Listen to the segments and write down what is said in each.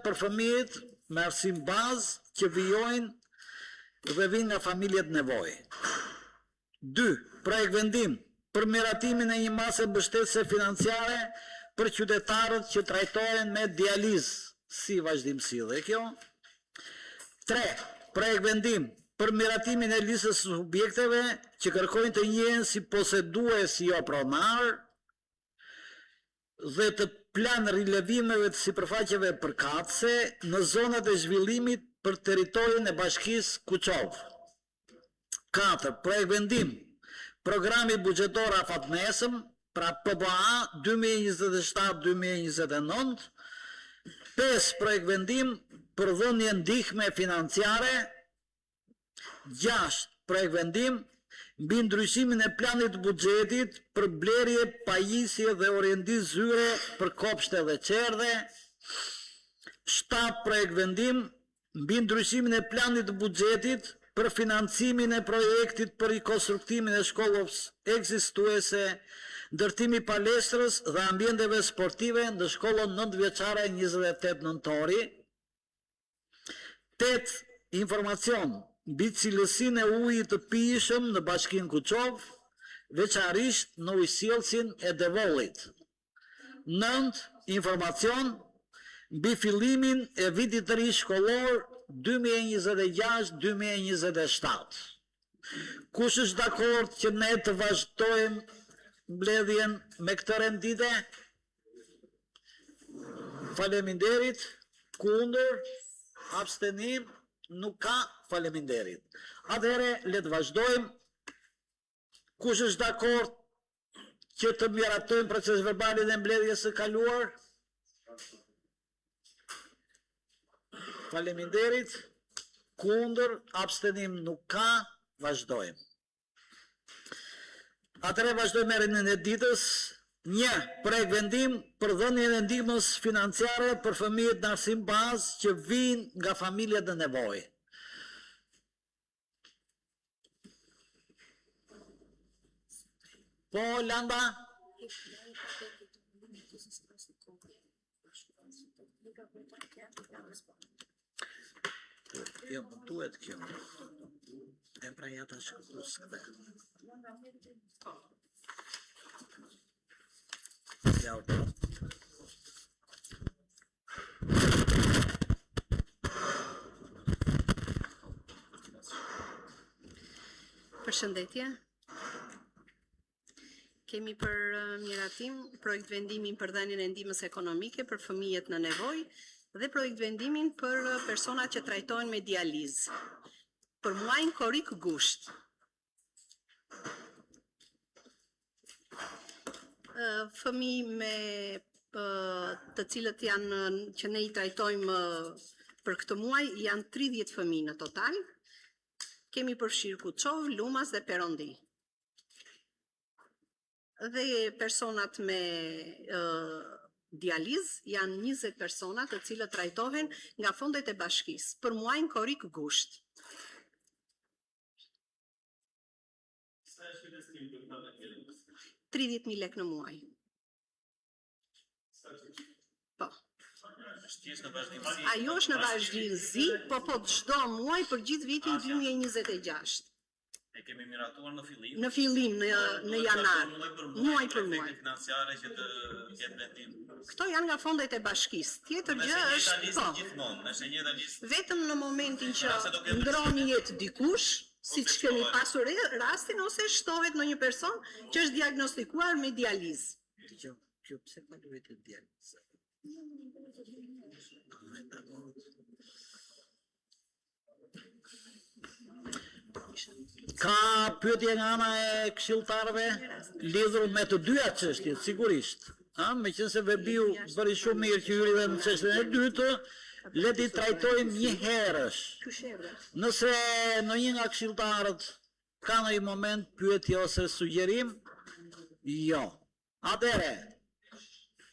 për fëmijët me arsim bazë që vijojnë dhe vinë nga familjet nevojë. 2. Projekt vendim për miratimin e një mase mbështetëse financiare për qytetarët që trajtohen me dializë, si vazhdimsi dhe kjo. 3. Projekt vendim për miratimin e listës së subjekteve që kërkojnë të njihen si posedues jo pronar dhe të plan rilevimeve të sipërfaqeve përkatëse në zonat e zhvillimit për teritorin e bashkisë Kuçov. 4. Projekt vendim programi buxhetor afatmesëm, pra PBA 2027-2029. 5. Projekt vendim për dhënje ndihme financiare. 6. Projekt vendim mbi ndryshimin e planit buxhetit për blerje, pajisje dhe orientim zyre për kopshte dhe qerdhe. 7. Projekt vendim mbi ndryshimin e planit buxhetit për financimin e projektit për rikonstruktimin e shkollës ekzistuese, ndërtimi palestrës dhe ambienteve sportive në shkollën 9-vjeçare 28 nëntori. 8. Informacion mbi cilësinë e ujit të pijshëm në bashkinë Kuçov, veçanërisht në ujësjellsin e Devollit. 9. Informacion mbi fillimin e vitit të ri shkollor 2026-2027. Kush është dakord që ne të vazhdojmë mbledhjen me këtë rendite? Faleminderit. Kundër, abstenim, nuk ka. Faleminderit. Atëherë le të vazhdojmë. Kush është dakord që të miratojmë proces verbalin e mbledhjes së kaluar? Faleminderit. Kundër, abstenim nuk ka. Vazhdojmë. Atëherë vazhdojmë me rendin e ditës. 1. Projekt vendim për dhënien e ndihmës financiare për fëmijët në arsim bazë që vijnë nga familjet në nevojë. Po, Landa? Jo, më duhet kjo. E pra ja ta shkëpus këte. Ja, Përshëndetje. Kemi për miratim projekt vendimin për dhënien e ndihmës ekonomike për fëmijët në nevojë dhe projekt vendimin për personat që trajtohen me dializë. Për muajin korrik gusht. Fëmijë me të cilët janë që ne I trajtojmë për këtë muaj janë 30 fëmijë në total. Kemi përfshirë Kuçov, Lumas dhe Perondi. Dhe personat me dializë janë 20 persona të cilët trajtohen nga fondet e bashkisë për muajin korrik gusht. Sa është investim për këta me 30.000 lekë në muaj. Po. Ajo është në vazhdimsi, po çdo muaj për gjithë vitin 2026. E kemi miratuar në fillim. Në fillim në janar, muaj për muaj. Financiare që të ketë vendim. Këto janë nga fondet e bashkisë. Tjetër gjë është po. Nëse njëta listë. Vetëm në momentin që ndroni jetë dikush, siç kemi pasur rastin ose shtohet në një person që është diagnostikuar me dializë. Kjo pse ka duhet të dializë? Ka pyetje nga ana e këshilltarëve lidhur me të dyja çështjet, sigurisht. Meqense Vebiu bëri shumë mirë që hyri dhe në çështjen e dytë, le t'i trajtojmë një herësh. Nëse ndonjë nga këshilltarët ka ndonjë moment pyetje ose sugjerim, jo. Atëherë,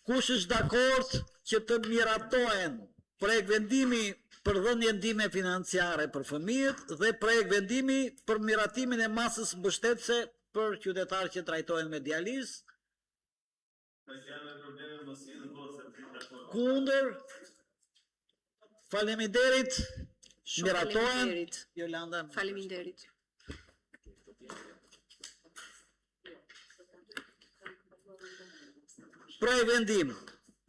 kush është dakord që të miratohen projekt vendimi për dhënje ndihme financiare për fëmijët dhe projekt vendimi për miratimin e masës mbështetëse për qytetarë që trajtohen me dializë? Kundër? Faleminderit. Shumë Miratohen. faleminderit. Jolanda. Faleminderit. Pra vendim,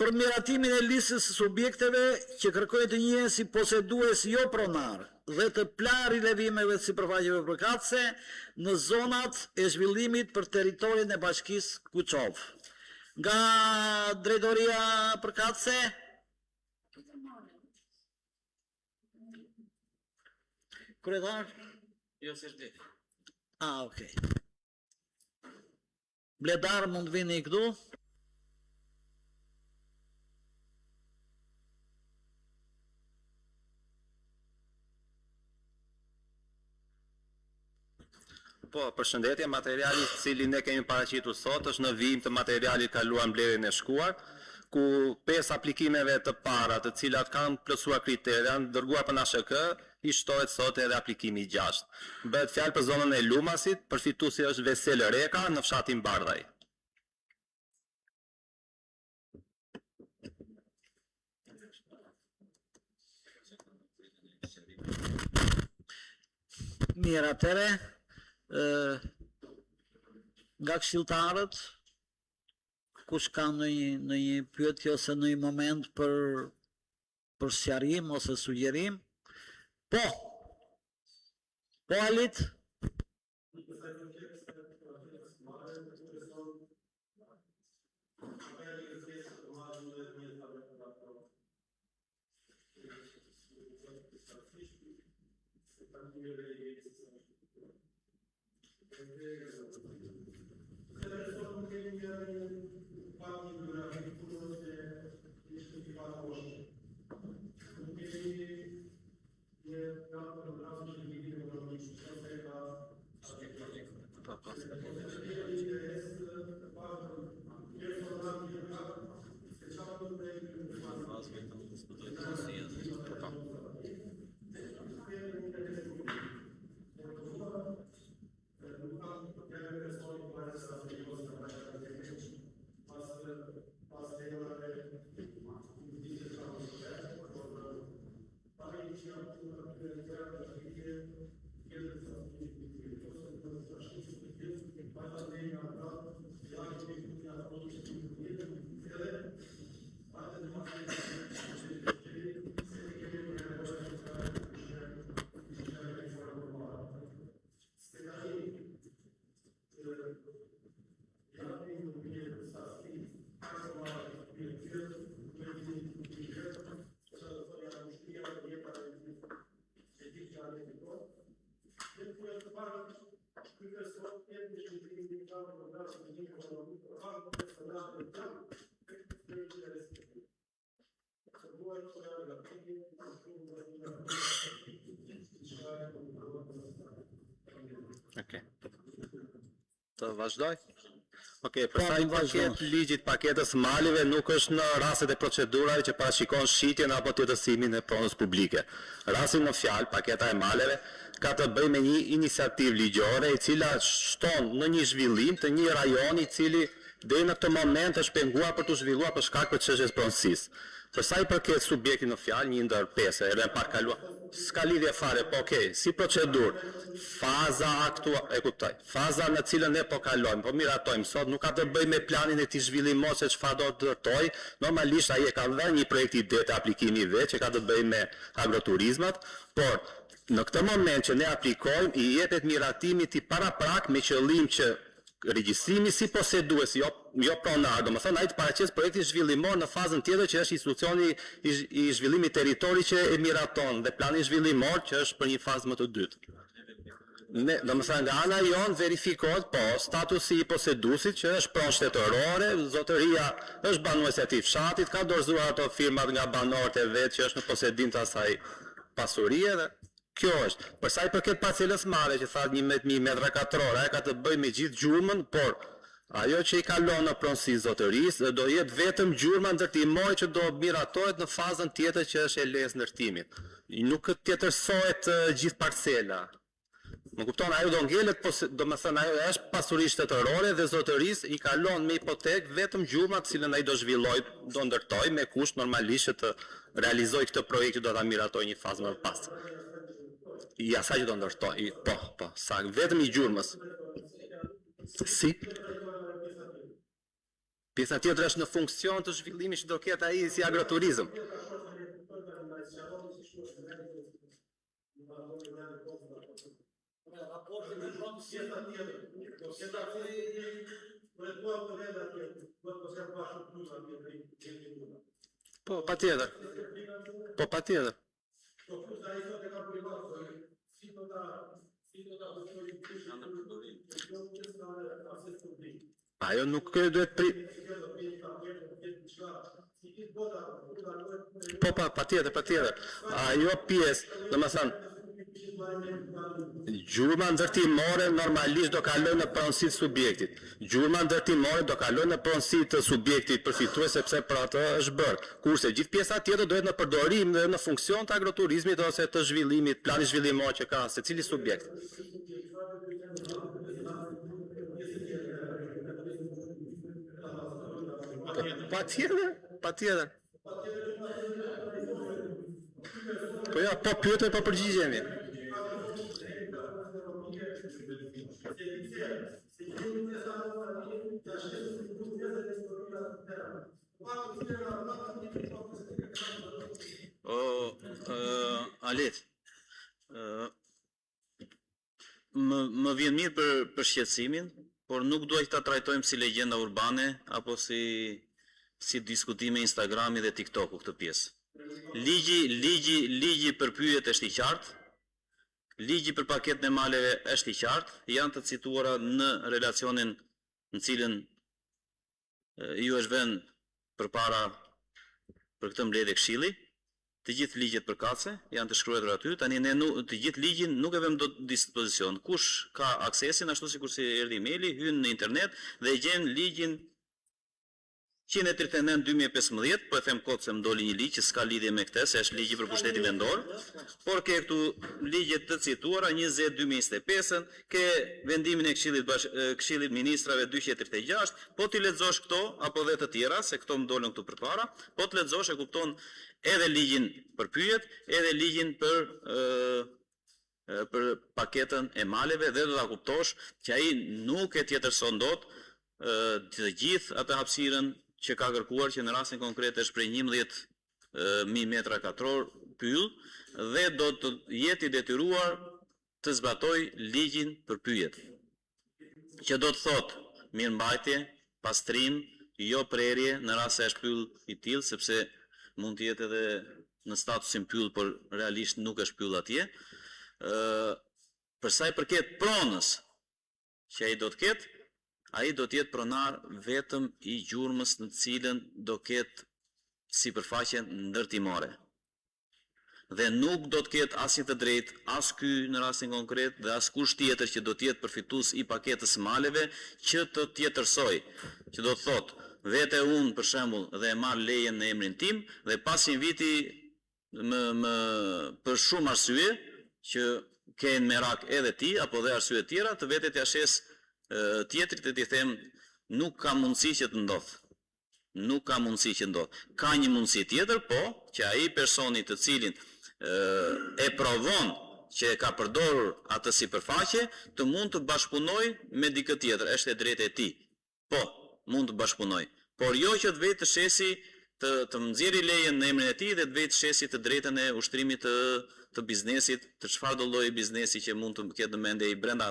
për miratimin e listës së subjekteve që kërkojnë të njihen si posedues jo pronar dhe të plan rilevimeve të sipërfaqeve përkatëse në zonat e zhvillimit për territorin e bashkisë Kuçov. Nga drejtoria përkatëse, kryetar? Jo, se është Okay. Bledar mund vini këtu? Po, përshëndetje, materiali i cili ne kemi paraqitur sot është në vijim të materialit kaluar mbledhjen e shkuar, ku 5 aplikimeve të para, të cilat kanë plotësuar kriteret, janë dërguar për NSHK, i shtohet sot edhe aplikimi i 6. Bëhet fjalë për zonën e Lumasit, përfituesi është Vesel Reka në fshatin Bardhaj. Mirë, atëre, nga këshilltarët, kush ka në një pyetje ose në një moment për sqarim ose sugjerim? Po. Po, Alit? Okay. Të vazhdoj? Okej, për sa i përket ligjit paketës malive, nuk është në rastet e procedurave që parashikon shitjen apo tjetësimin e pronës publike. Rasti në fjalë, paketa e maleve ka të bëjë me një iniciativë ligjore e cila shton në një zhvillim të një rajoni i cili deri në këtë moment është penguar për të zhvilluar për shkak të çështjes pronësisë. Për sa i përket subjektit në fjalë, një ndër 5, edhe pak kaluar. S'ka lidhje fare, po okay, si procedurë, faza aktuale, e kuptoj. Faza në cilën ne po kalojmë, po miratojmë sot, nuk ka të bëjë me planin e tij zhvillimor se çfarë do të ndërtoj. Normalisht ai e ka dhënë një projekt ide të aplikimi i vet që ka të bëjë me agroturizmat, por në këtë moment që ne aplikojmë, i jepet miratimi i paraprak me qëllim që regjistrimi si posedues, jo pronar, domethënë ai të paraqes projektin zhvillimor në fazën tjetër që është institucioni i zhvillimit territori që e miraton dhe plani zhvillimor që është për një fazë më të dytë. Ne, domethënë nga ana jon verifikohet po statusi i poseduesit që është pronë shtetërore, zotëria është banuese e atij fshatit, ka dorëzuar ato firmat nga banorët e vet që është në posedim të asaj pasurie dhe kjo është. Për sa i përket parcelës mare që tha 11.000 metra katror, ajo ka të bëjë me gjithë gjurmën, por ajo që i kalon në pronësi zotërisë do jetë vetëm gjurma ndërtimore që do miratohet në fazën tjetër që është e lesë ndërtimit. Nuk tjetërsohet gjithë parcela. Më kupton, ajo do ngelet, po do të thënë ajo është pasuri shtetërore dhe zotërisë i kalon me hipotek vetëm gjurmat të cilën ai do zhvilloj, do ndërtoj me kusht normalisht që të realizoj këtë projekt që do ta miratoj një fazë më pas. I asaj që do ndërtoj, po, sa vetëm i gjurmës. Si? Pjesa tjetër është në funksion të zhvillimit që do ketë ai si agroturizëm. Po, patjetër. Ajo nuk duhet Po, patjetër. Ajo pjesë, domethënë gjurma ndërtimore normalisht do kalojnë në pronësitë e subjektit. Gjurma ndërtimore do kalojnë në pronësitë të subjektit përfitues sepse për atë është bërë. Kurse gjithë pjesa tjetër dohet në përdorim dhe në funksion të agroturizmit ose të zhvillimit, planit zhvillimor që ka secili subjekt. Patjetër. Po ja, po pyetën, po përgjigjemi. Alet, më vjen mirë për shqetësimin, por nuk duhet ta trajtojmë si legjenda urbane apo si diskutime Instagrami dhe TikToku këtë pjesë. Ligji për pyjet është i qartë, ligji për paketën e maleve është i qartë, janë të cituara në relacionin në cilën ju është vënë përpara për këtë mbledhje këshilli. Të gjithë ligjet përkatëse janë të shkruar aty. Tani ne të gjithë ligjin nuk e vëmë dot në dispozicion. Kush ka aksesin ashtu sikur si erdhi emaili, hyn në internet dhe e gjen ligjin 139/2015, po e them kot se më doli një ligj që s'ka lidhje me këtë, se është ligji për pushtetin vendor, por ke këtu ligjet të cituara 20/2025, ke vendimin e Këshillit Ministrave 236, po ti lexosh këto apo dhe të tjera, se këto më dolën këtu përpara, po të lexosh e kupton edhe ligjin për pyjet, edhe ligjin për paketën e maleve dhe do ta kuptosh që ai nuk e tjetërson dot të gjithë atë hapësirën që ka kërkuar, që në rastin konkret është prej 11.000 metra katror pyll dhe do të jetë i detyruar të zbatoj ligjin për pyjet. Që do të thotë mirëmbajtje, pastrim, jo prerje në rast se është pyll i tillë, sepse mund të jetë edhe në statusin pyll, por realisht nuk është pyll atje. Për sa i përket pronës që ai do të ketë, ai do të jetë pronar vetëm i gjurmës në cilën do ketë sipërfaqe ndërtimore. Dhe nuk do të ketë asnjë të drejtë, as ky në rastin konkret dhe as kush tjetër që do të jetë përfitues i paketës maleve që të tjetërsoj, që do të thotë vete unë për shembull dhe e marr lejen në emrin tim dhe pas një viti për shumë arsye që ken merak edhe ti apo dhe arsye tjera të vete t'ia shes tjetrit e t'i them nuk ka mundësi që të ndodh. Nuk ka mundësi që ndodh. Ka një mundësi tjetër, po, që ai personi të cilin e provon që e ka përdorur atë sipërfaqe të mund të bashkëpunoj me dikë tjetër, është e drejtë e tij. Po, mund të bashkëpunoj. Por jo që të vetë të shesi të nxjerrë lejen në emrin e tij dhe të vetë të shesi të drejtën e ushtrimit të biznesit, të çfarëdo lloji biznesi që mund të ketë në mendje i brenda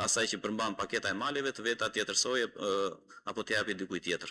asaj që përmban paketa e maleve, të vetë ta tjetërsojë apo t'i japi dikujt tjetër.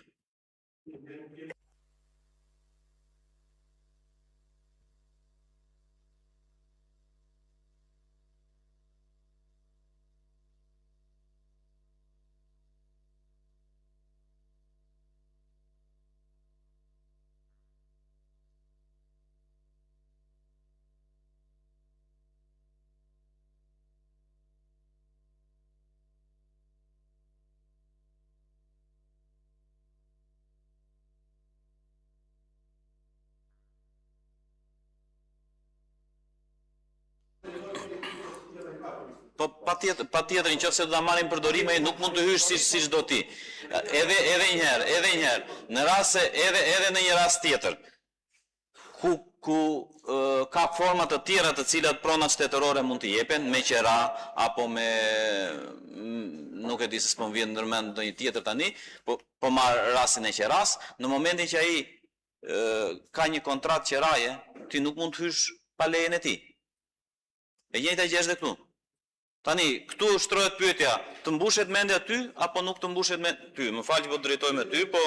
patjetër nëse do ta marrim përdorime nuk mund të hysh siç do ti. Edhe një herë, në rast se edhe në një rast tjetër ku ka forma të tjera të cilat pronat shtetërore mund të jepen me qera apo me nuk e di se s'po më vjen ndërmend ndonjë tjetër tani, po marr rastin e qeras, në momentin që ai ka një kontratë qeraje, ti nuk mund të hysh pa lejen e tij. E njëjta gjë është këtu. Tani, këtu shtrohet pyetja, të mbushet mendja ty apo nuk të mbushet mendja ty? Më fal që po drejtoj me ty, po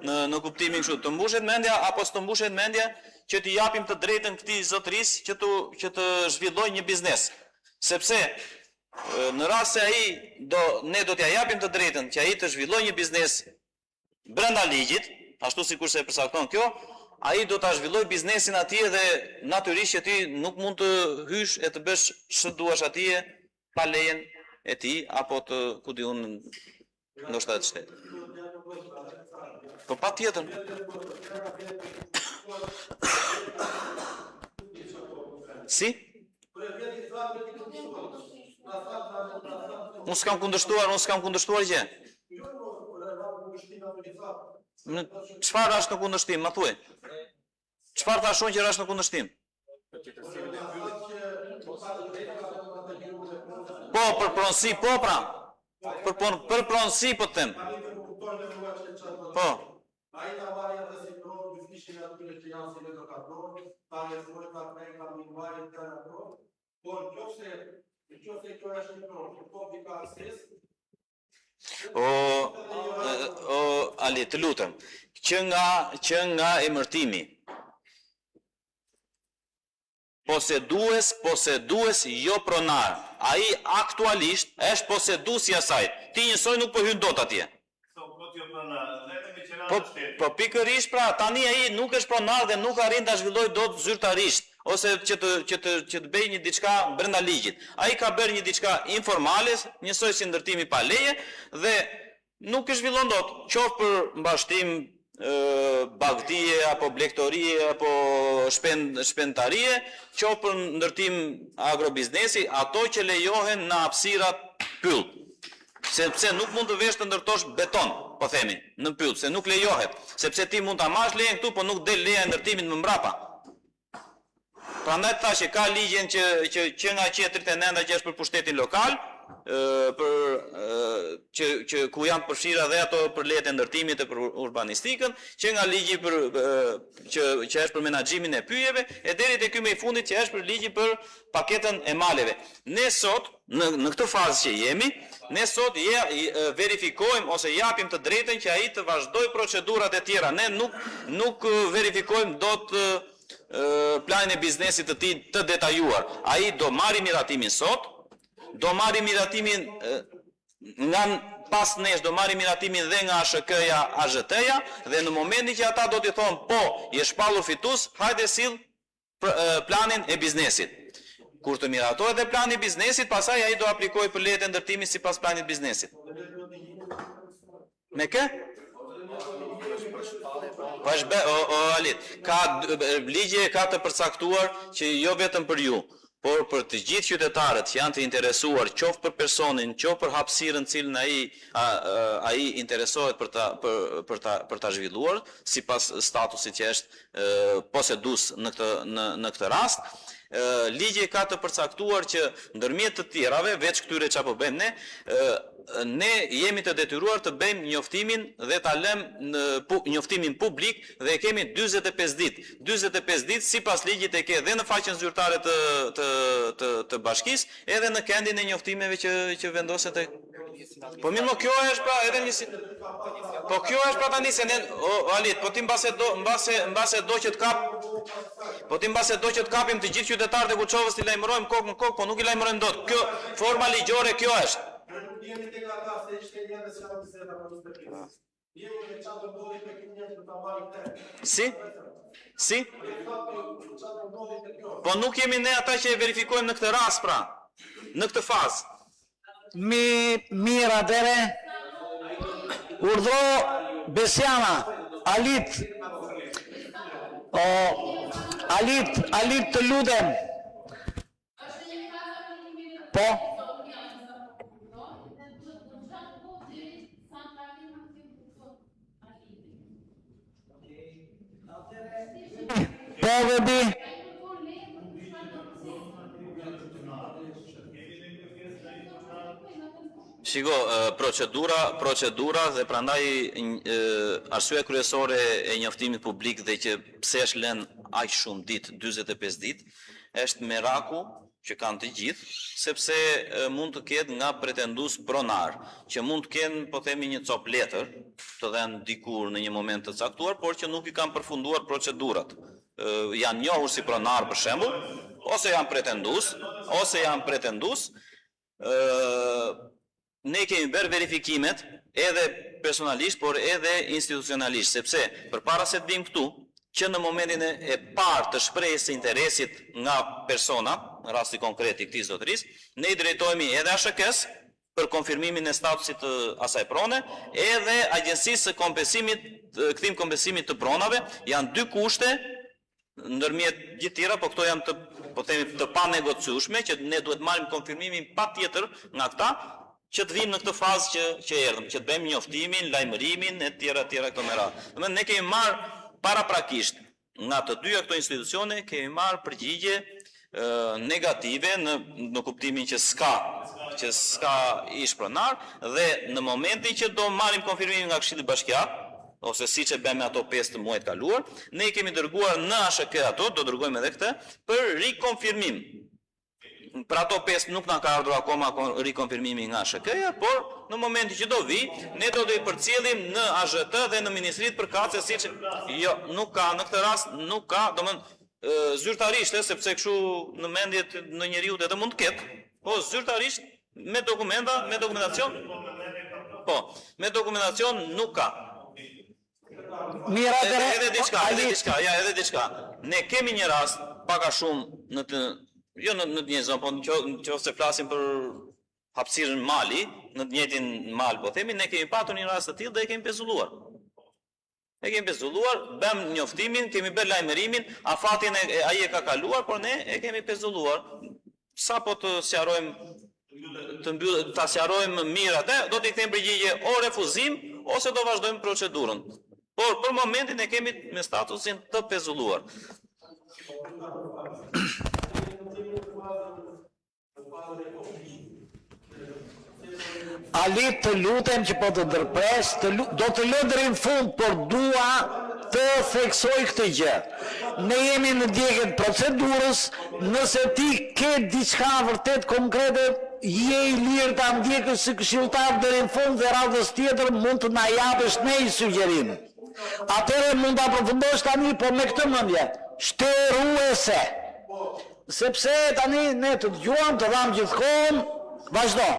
në kuptimin kështu, të mbushet mendja apo s'të mbushet mendja që t'i japim të drejtën këtij zotërisë që të zhvillojë një biznes. Sepse në rast se ne do t'ja japim të drejtën që ai të zhvillojë një biznes brenda ligjit, ashtu sikurse e përcakton kjo, ai do ta zhvillojë biznesin atje dhe natyrisht që ti nuk mund të hysh e të bësh ç'të duash atje pa lejen e tij apo të ku di unë ndoshta të shtetit. Po patjetër. Si? Unë s'kam kundërshtuar gjë. Çfarë është në kundërshtim, ma thuaj? Çfarë thashun që është në kundërshtim? Po, për pronësi, po pra. Për pronësi po të them. Po. Ali, të lutem, që nga emërtimi posedues jo pronar, ai aktualisht është poseduesi i asaj. Ti njësoj nuk po hyn dot atje. Po pikërisht pra, tani ai nuk është pronar dhe nuk arrin ta zhvillojë dot zyrtarisht ose që të bëjë një diçka brenda ligjit. Ai ka bërë një diçka informale, njësoj si ndërtimi pa leje dhe nuk e zhvillon dot, qoftë për mbashtim bagdie apo blegtorie apo shpentarie, qoftë për ndërtim agrobiznesi, ato që lejohen në hapësirat pyll. Sepse nuk mund të vesh të ndërtosh beton, po themi, në pyll, se nuk lejohet, sepse ti mund ta marrësh lejen këtu, po nuk del leja e ndërtimit më mbrapa. Prandaj thashë ka ligjen që nga 139 që është për pushtetin lokal, që ku janë përfshira dhe ato për lejet e ndërtimit e për urbanistikën, që nga ligji që është për menaxhimin e pyjeve, e deri te ky më i fundit që është për ligjin për paketën e maleve. Ne sot në këtë fazë që jemi, ne sot verifikojmë ose japim të drejtën që ai të vazhdojë procedurat e tjera. Ne nuk verifikojmë dot planin e biznesit të tij të detajuar. Ai do marrë miratimin sot, do marrë miratimin nga pas nesh, do marrë miratimin dhe nga ASHK-ja, AZT-ja, dhe në momentin që ata do t'i thonë po, je shpallur fitus, hajde sill planin e biznesit. Kur të miratohet dhe plani i biznesit, pastaj ai do aplikojë për lejet e ndërtimit sipas planit biznesit. Me kë? Alit, ligje ka të përcaktuar që jo vetëm për ju, por për të gjithë qytetarët që janë të interesuar qoftë për personin, qoftë për hapësirën cilën ai interesohet për ta zhvilluar, sipas statusit që është posedues në këtë rast. Ligji ka të përcaktuar që ndërmjet të tjerave, veç këtyre çapo bëjmë ne, ne jemi të detyruar të bëjmë njoftimin dhe ta lëmë njoftimin publik dhe kemi 45 ditë. 45 ditë sipas ligjit e ke dhe në faqen zyrtare të bashkisë, edhe në kendin e njoftimeve që vendoset e. Po mirë, kjo është pra edhe një. Po kjo është pra tani se ne Alit, po ti mbase do që të kap. Po ti mbase do që të kapim të gjithë qytetarët e Kuçovës, i lajmërojmë kokë në kokë, po nuk i lajmërojmë dot. Kjo forma ligjore kjo është. Si? Po nuk jemi ne ata që e verifikojmë në këtë rast pra, në këtë fazë. Mirë atëre, urdhro Besiana, Alit, Alit të lutem. Po? Vebi. Shiko, procedura dhe prandaj arsyeja kryesore e njoftimit publik dhe që pse është lënë aq shumë ditë, 45 ditë, është meraku që kanë të gjithë, sepse mund të ketë nga pretendues pronar, që mund të kenë, po themi, një cop letër, të dhenë dikur në një moment të caktuar, por që nuk i kanë përfunduar procedurat. Janë njohur si pronar për shembull, ose janë pretendues, ne kemi bërë verifikimet edhe personalisht, por edhe institucionalisht, sepse përpara se të vim këtu, që në momentin e parë të shprehjes së interesit nga persona, në rasti konkret i këtij zotërisë, ne i drejtohemi edhe ASHK-s për konfirmimin e statusit të asaj prone, edhe Agjencisë së kthim kompensimit të pronave, janë dy kushte ndërmjet gjithë tjera, po këto janë të panegociueshme, që ne duhet marrim konfirmimin patjetër nga këta, që të vim në këtë fazë që erdhëm, që të bëjmë njoftimin, lajmërimin e tjera këto me radhë. Domethënë ne kemi marrë paraprakisht nga të dyja këto institucione, kemi marrë përgjigje negative në kuptimin që s'ka ish pronar, dhe në momentin që do marrim konfirmimin nga Këshilli Bashkiak, ose siç e bëmë ato 5 muaj të kaluar, ne kemi dërguar në ASHK ato, do dërgojmë edhe këtë për rikonfirmim. Për ato 5 nuk na ka ardhur akoma rikonfirmimi nga ASHK-ja, por në momentin që do vi, ne do të i përcjellim në AZT dhe në Ministritë përkatëse, siç jo, nuk ka në këtë rast, nuk ka, domethënë zyrtarisht, sepse kështu në mendjet në njeriu edhe mund të ketë, po zyrtarisht me dokumentacion, po, me dokumentacion nuk ka. Edhe diçka. Ne kemi një rast pak a shumë jo në të një zonë, po nëse flasim për hapësirën mali, në të njëjtin mal, po themi, ne kemi patur një rast të tillë dhe e kemi pezulluar. Bëm njoftimin, kemi bërë lajmërimin, afatin ai e ka kaluar, por ne e kemi pezulluar. Sa po të sqarojmë mirë atë, do t'i kthejmë përgjigje o refuzim ose do vazhdojmë procedurën. Por për momentin e kemi me statusin të pezulluar. Ali, të lutem që po të ndërpres, do të lë deri në fund, por dua të theksoj këtë gjë. Ne jemi në ndjekjen e procedurës, nëse ti ke diçka vërtet konkrete, je i lirë ta ndjekësh si këshilltar deri në fund dhe radhës tjetër mund të na japësh ne një sugjerim. Atëherë mund ta përfundosh tani, po me këtë mendje, shtruese. Sepse tani ne të dëgjuam, të dham gjithkohën, vazhdo.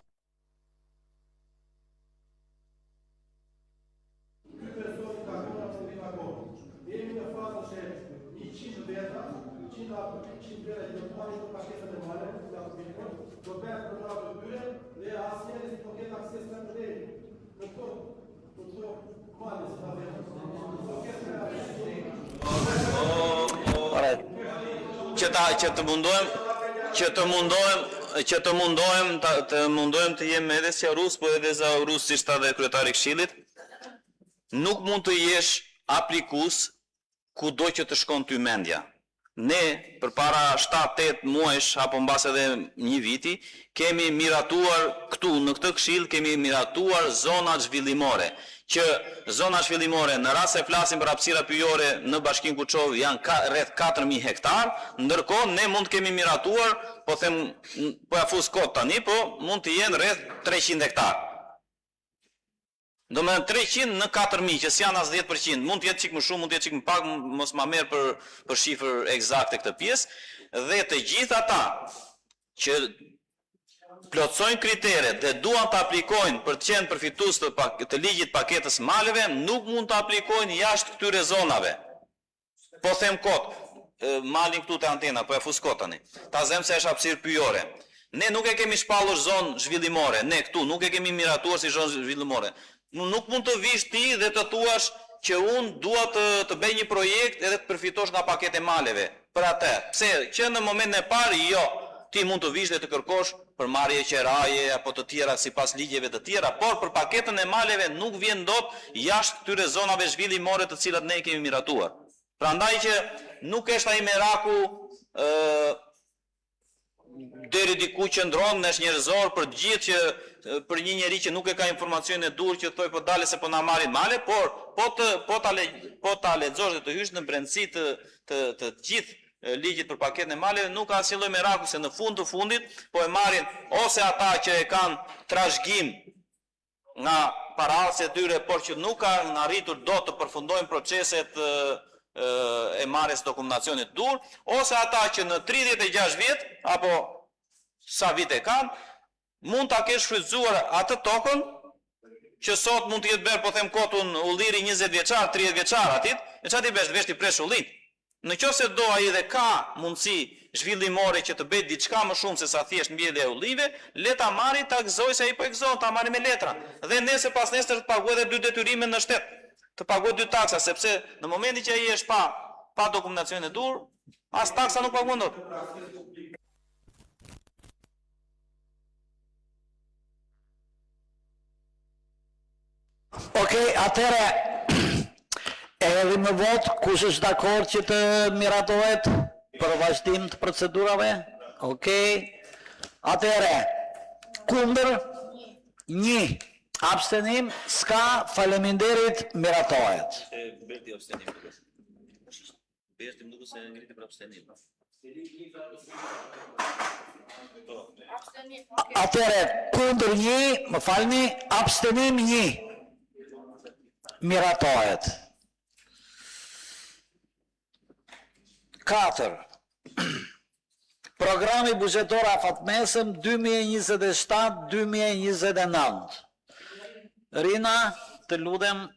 Që të mundohem të jem edhe si Rus, po edhe za Rus si dhe kryetari i Këshillit, nuk mund të jesh aplikues kudo që të shkon ty mendja. Ne përpara 7-8 muajsh apo mbas edhe një viti kemi miratuar këtu në këtë këshill, kemi miratuar zona zhvillimore, që zona zhvillimore në rast se flasim për hapësira pyjore në Bashkinë Kuçov janë rreth 4000 hektar, ndërkohë ne mund të kemi miratuar, po ja fus kot tani, po mund të jenë rreth 300 hektar. Do me 300 në 4000, që s'janë as 10%, mund të jetë çik më shumë, mund të jetë çik më pak, mos ma merr për shifër eksakte këtë pjesë, dhe të gjithë ata që plotsojnë kriteret dhe duan të aplikojnë për të qenë përfitues të ligjit paketës maleve, nuk mund të aplikojnë jashtë këtyre zonave. Po them kot, malin këtu te antena, po e fus kot tani. Ta them se është hapësirë pyjore. Ne nuk e kemi shpallur zonë zhvillimore, ne këtu nuk e kemi miratuar si zonë zhvillimore. Nuk mund të vish ti dhe të thuash që unë dua të bëj një projekt edhe të përfitosh nga pakete maleve. Për atë, pse që në momentin e parë jo, ti mund të vish dhe të kërkosh për marrje qeraje apo të tjera sipas ligjeve të tjera, por për paketën e maleve nuk vjen dot jashtë këtyre zonave zhvillimore të cilat ne kemi miratuar. Prandaj që nuk është ai meraku deri diku qëndron nesh njerëzor për gjithë që për një njeri që nuk e ka informacionin e dur që thoj po dale se po na marrin male, por po ta lexosh dhe të hysh në brendësi të gjithë ligjit për paketën e maleve, nuk ka asnjë lloj meraku se në fund të fundit po e marrin ose ata që e kanë trashëgim nga paraardhësit e tyre, por që nuk kanë arritur dot të përfundojnë proceset e marrjes dokumentacionit dur, ose ata që në 36 vjet apo sa vite kanë, mund ta kesh shfrytzuar atë tokën që sot mund të jetë bërë, po them kotun ulliri 20 vjeçar, 30 vjeçar atit, e çati vesh ti presh ullin. Në qoftë se do ai dhe ka mundësi zhvillimore që të bëjë diçka më shumë se sa thjesht mbjellja e ullive, le ta marrë ta gëzoj se ai po e gëzon, ta marrë me letra. Dhe nesër pas nesër të paguaj edhe 2 detyrime në shtet. Të paguaj 2 taksa, sepse në momentin që ai është pa dokumentacion e dur, as taksa nuk paguon dot. Okej, atëre edhe më vot, kush është dakord që të miratohet për vazhdim të procedurave? Okej. Atëre, kundër 1, abstenim, s'ka, faleminderit, miratohet. Berti abstenim. Berti më duket se ngriti për abstenim. Atëre, kundër 1, më falni, abstenim 1. Miratohet. 4. Programi buxhetor afatmesëm 2027-2029. Rina, të lutem.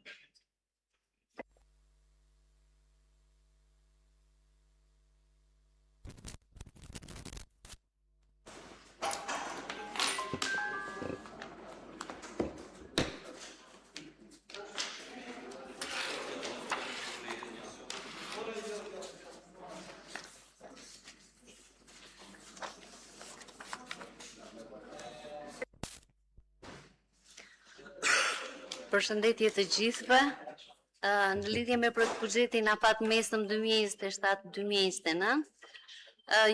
Përshëndetje të gjithëve. Në lidhje me buxhetin afatmesëm 2027-2029,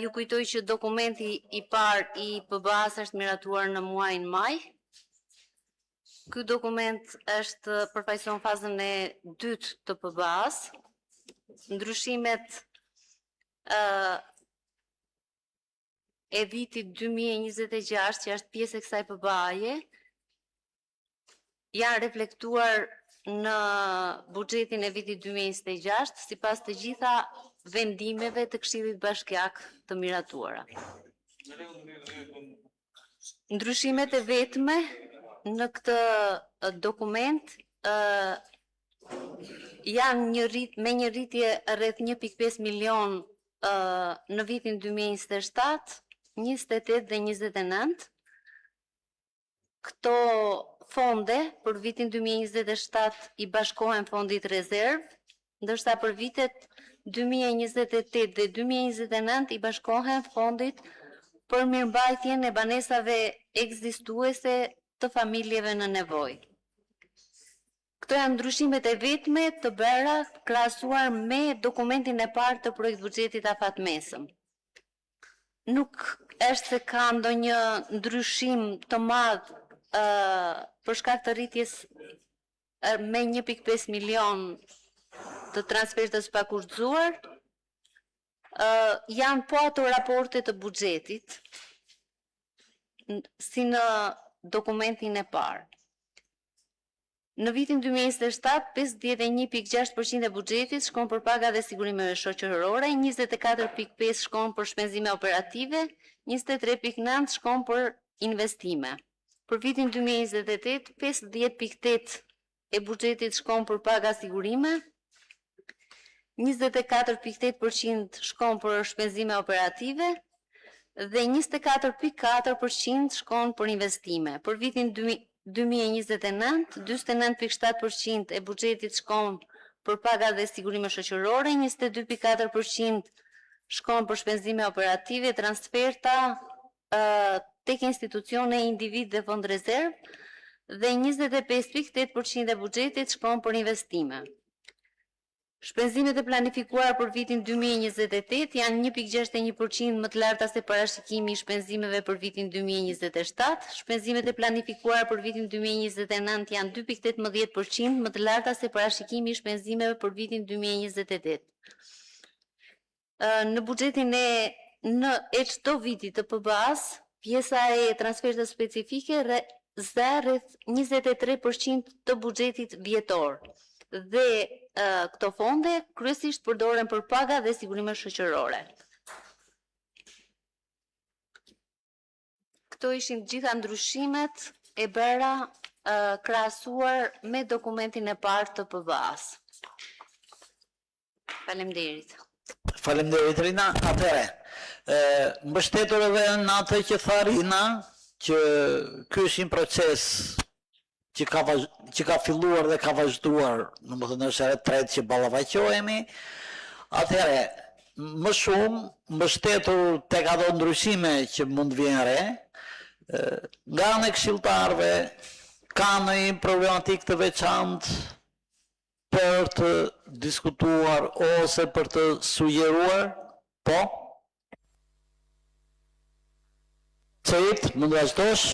ju kujtoj që dokumenti i parë i PBA-s është miratuar në muajin maj. Ky dokument është përfaqëson fazën e dytë të PBA-s. Ndryshimet e vitit 2026, që është pjesë e kësaj PBA-je, janë reflektuar në buxhetin e vitit 2026, sipas të gjitha vendimeve të Këshillit Bashkiak të miratuara. Ndryshimet e vetme në këtë dokument janë me një rritje rreth 1.5 milion në vitin 2027, 28 dhe 29. Këto fonde për vitin 2027 i bashkohen fondit rezerv, ndërsa për vitet 2028 dhe 2029 i bashkohen fondit për mirëmbajtjen e banesave ekzistuese të familjeve në nevojë. Këto janë ndryshimet e vetme të bëra krahasuar me dokumentin e parë të projekt buxhetit afatmesëm. Nuk është se ka ndonjë ndryshim të madh për shkak të rritjes me 1.5 milion të transferit të pakushtzuar, janë po ato raporte të buxhetit, si në dokumentin e parë. Në vitin 2027, 51.6% e buxhetit shkon për paga dhe sigurimeve shoqërore, 24.5 shkon për shpenzime operative, 23.9 shkon për investime. Për vitin 2028, 50.8 e buxhetit shkon për paga sigurime, 24.8% shkon për shpenzime operative dhe 24.4% shkon për investime. Për vitin 2029, 49.7% e buxhetit shkon për paga dhe sigurime shoqërore, 22.4% shkon për shpenzime operative, transferta tek institucione, individ dhe fond rezerv, dhe 25.8% e buxhetit shkon për investime. Shpenzimet e planifikuara për vitin 2028 janë 1,61% më të larta se parashikimi i shpenzimeve për vitin 2027. Shpenzimet e planifikuara për vitin 2029 janë 2,18% më të larta se parashikimi i shpenzimeve për vitin 2028. Në buxhetin e çdo viti të PBA-s, pjesa e transfereve specifike zë rreth 23% të buxhetit vjetor. Dhe këto fonde kryesisht përdoren për paga dhe sigurime shoqërore. Këto ishin gjitha ndryshimet e bëra krahasuar me dokumentin e parë të PBA-s. Faleminderit. Faleminderit Rina. Atëre, mbështetur edhe në atë që tha Rina, që ky është një proces që ka filluar dhe ka vazhduar, domethënë është e tretë që ballafaqohemi. Atëre, më shumë mbështetur tek ato ndryshime që mund të vijnë re, nga ana e këshilltarëve ka një problematikë të veçantë për të diskutuar ose për të sugjeruar, po? Cejt, mund të vazhdosh?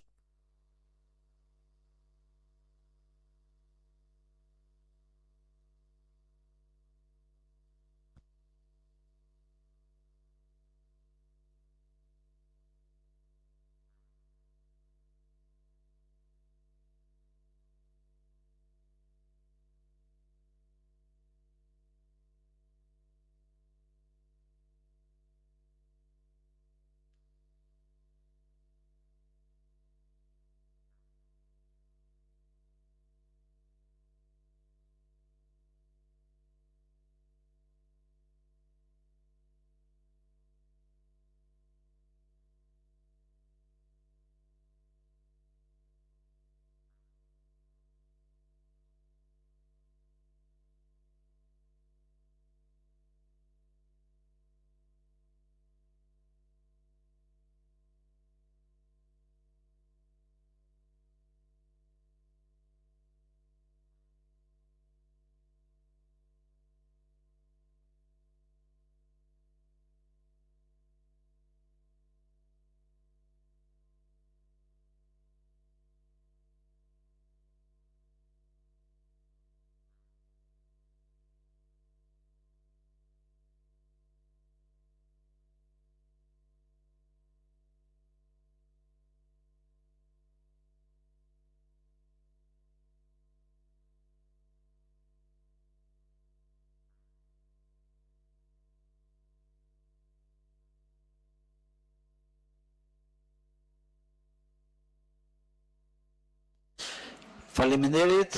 Faleminderit.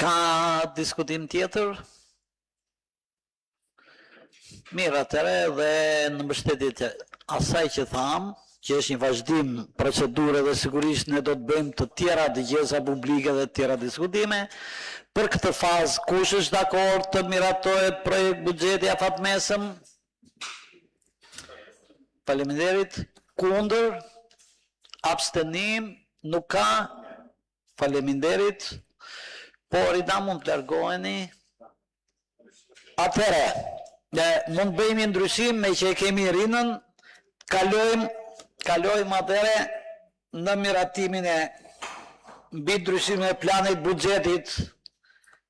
Ka diskutim tjetër? Mirë, atëre dhe në mbështetje të asaj që tham, që është një vazhdim procedure dhe sigurisht ne do të bëjmë të tjera dëgjesa publike dhe të tjera diskutime. Për këtë fazë, kush është dakord të miratohet projekt buxheti afatmesëm? Faleminderit. Kundër? Abstenim? Nuk ka? Faleminderit. Por i da mund të largoheni. Atëre, mund bëjmë një ndryshim me që e kemi Rinën, kalojmë atëre në miratimin e mbi ndryshimin e planit buxhetit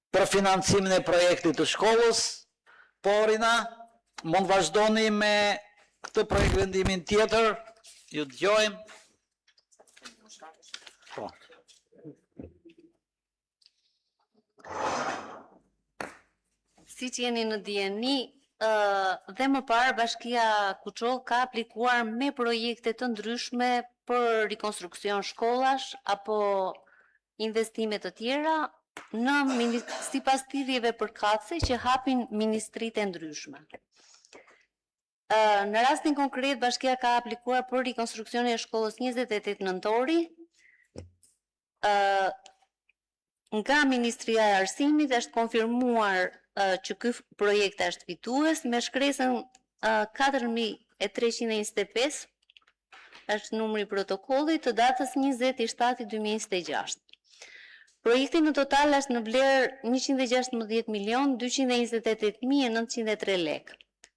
për financimin e projektit të shkollës. Por Rina, mund vazhdoni me këtë projekt vendimin tjetër, ju dëgjojmë. Po. Si që jeni në dieni, dhe më parë Bashkia Kuçoll ka aplikuar me projekte të ndryshme për rikonstruksion shkollash apo investime të tjera sipas thirrjeve përkatëse që hapin ministritë e ndryshme. Në rastin konkret, Bashkia ka aplikuar për rikonstruksionin e shkollës 28 nëntori. Nga Ministria e Arsimit është konfirmuar që ky projekt është fitues me shkresën 4325, është numri i protokollit të datës 20/7/2026. Projekti në total është në vlerë 116.228.903 lek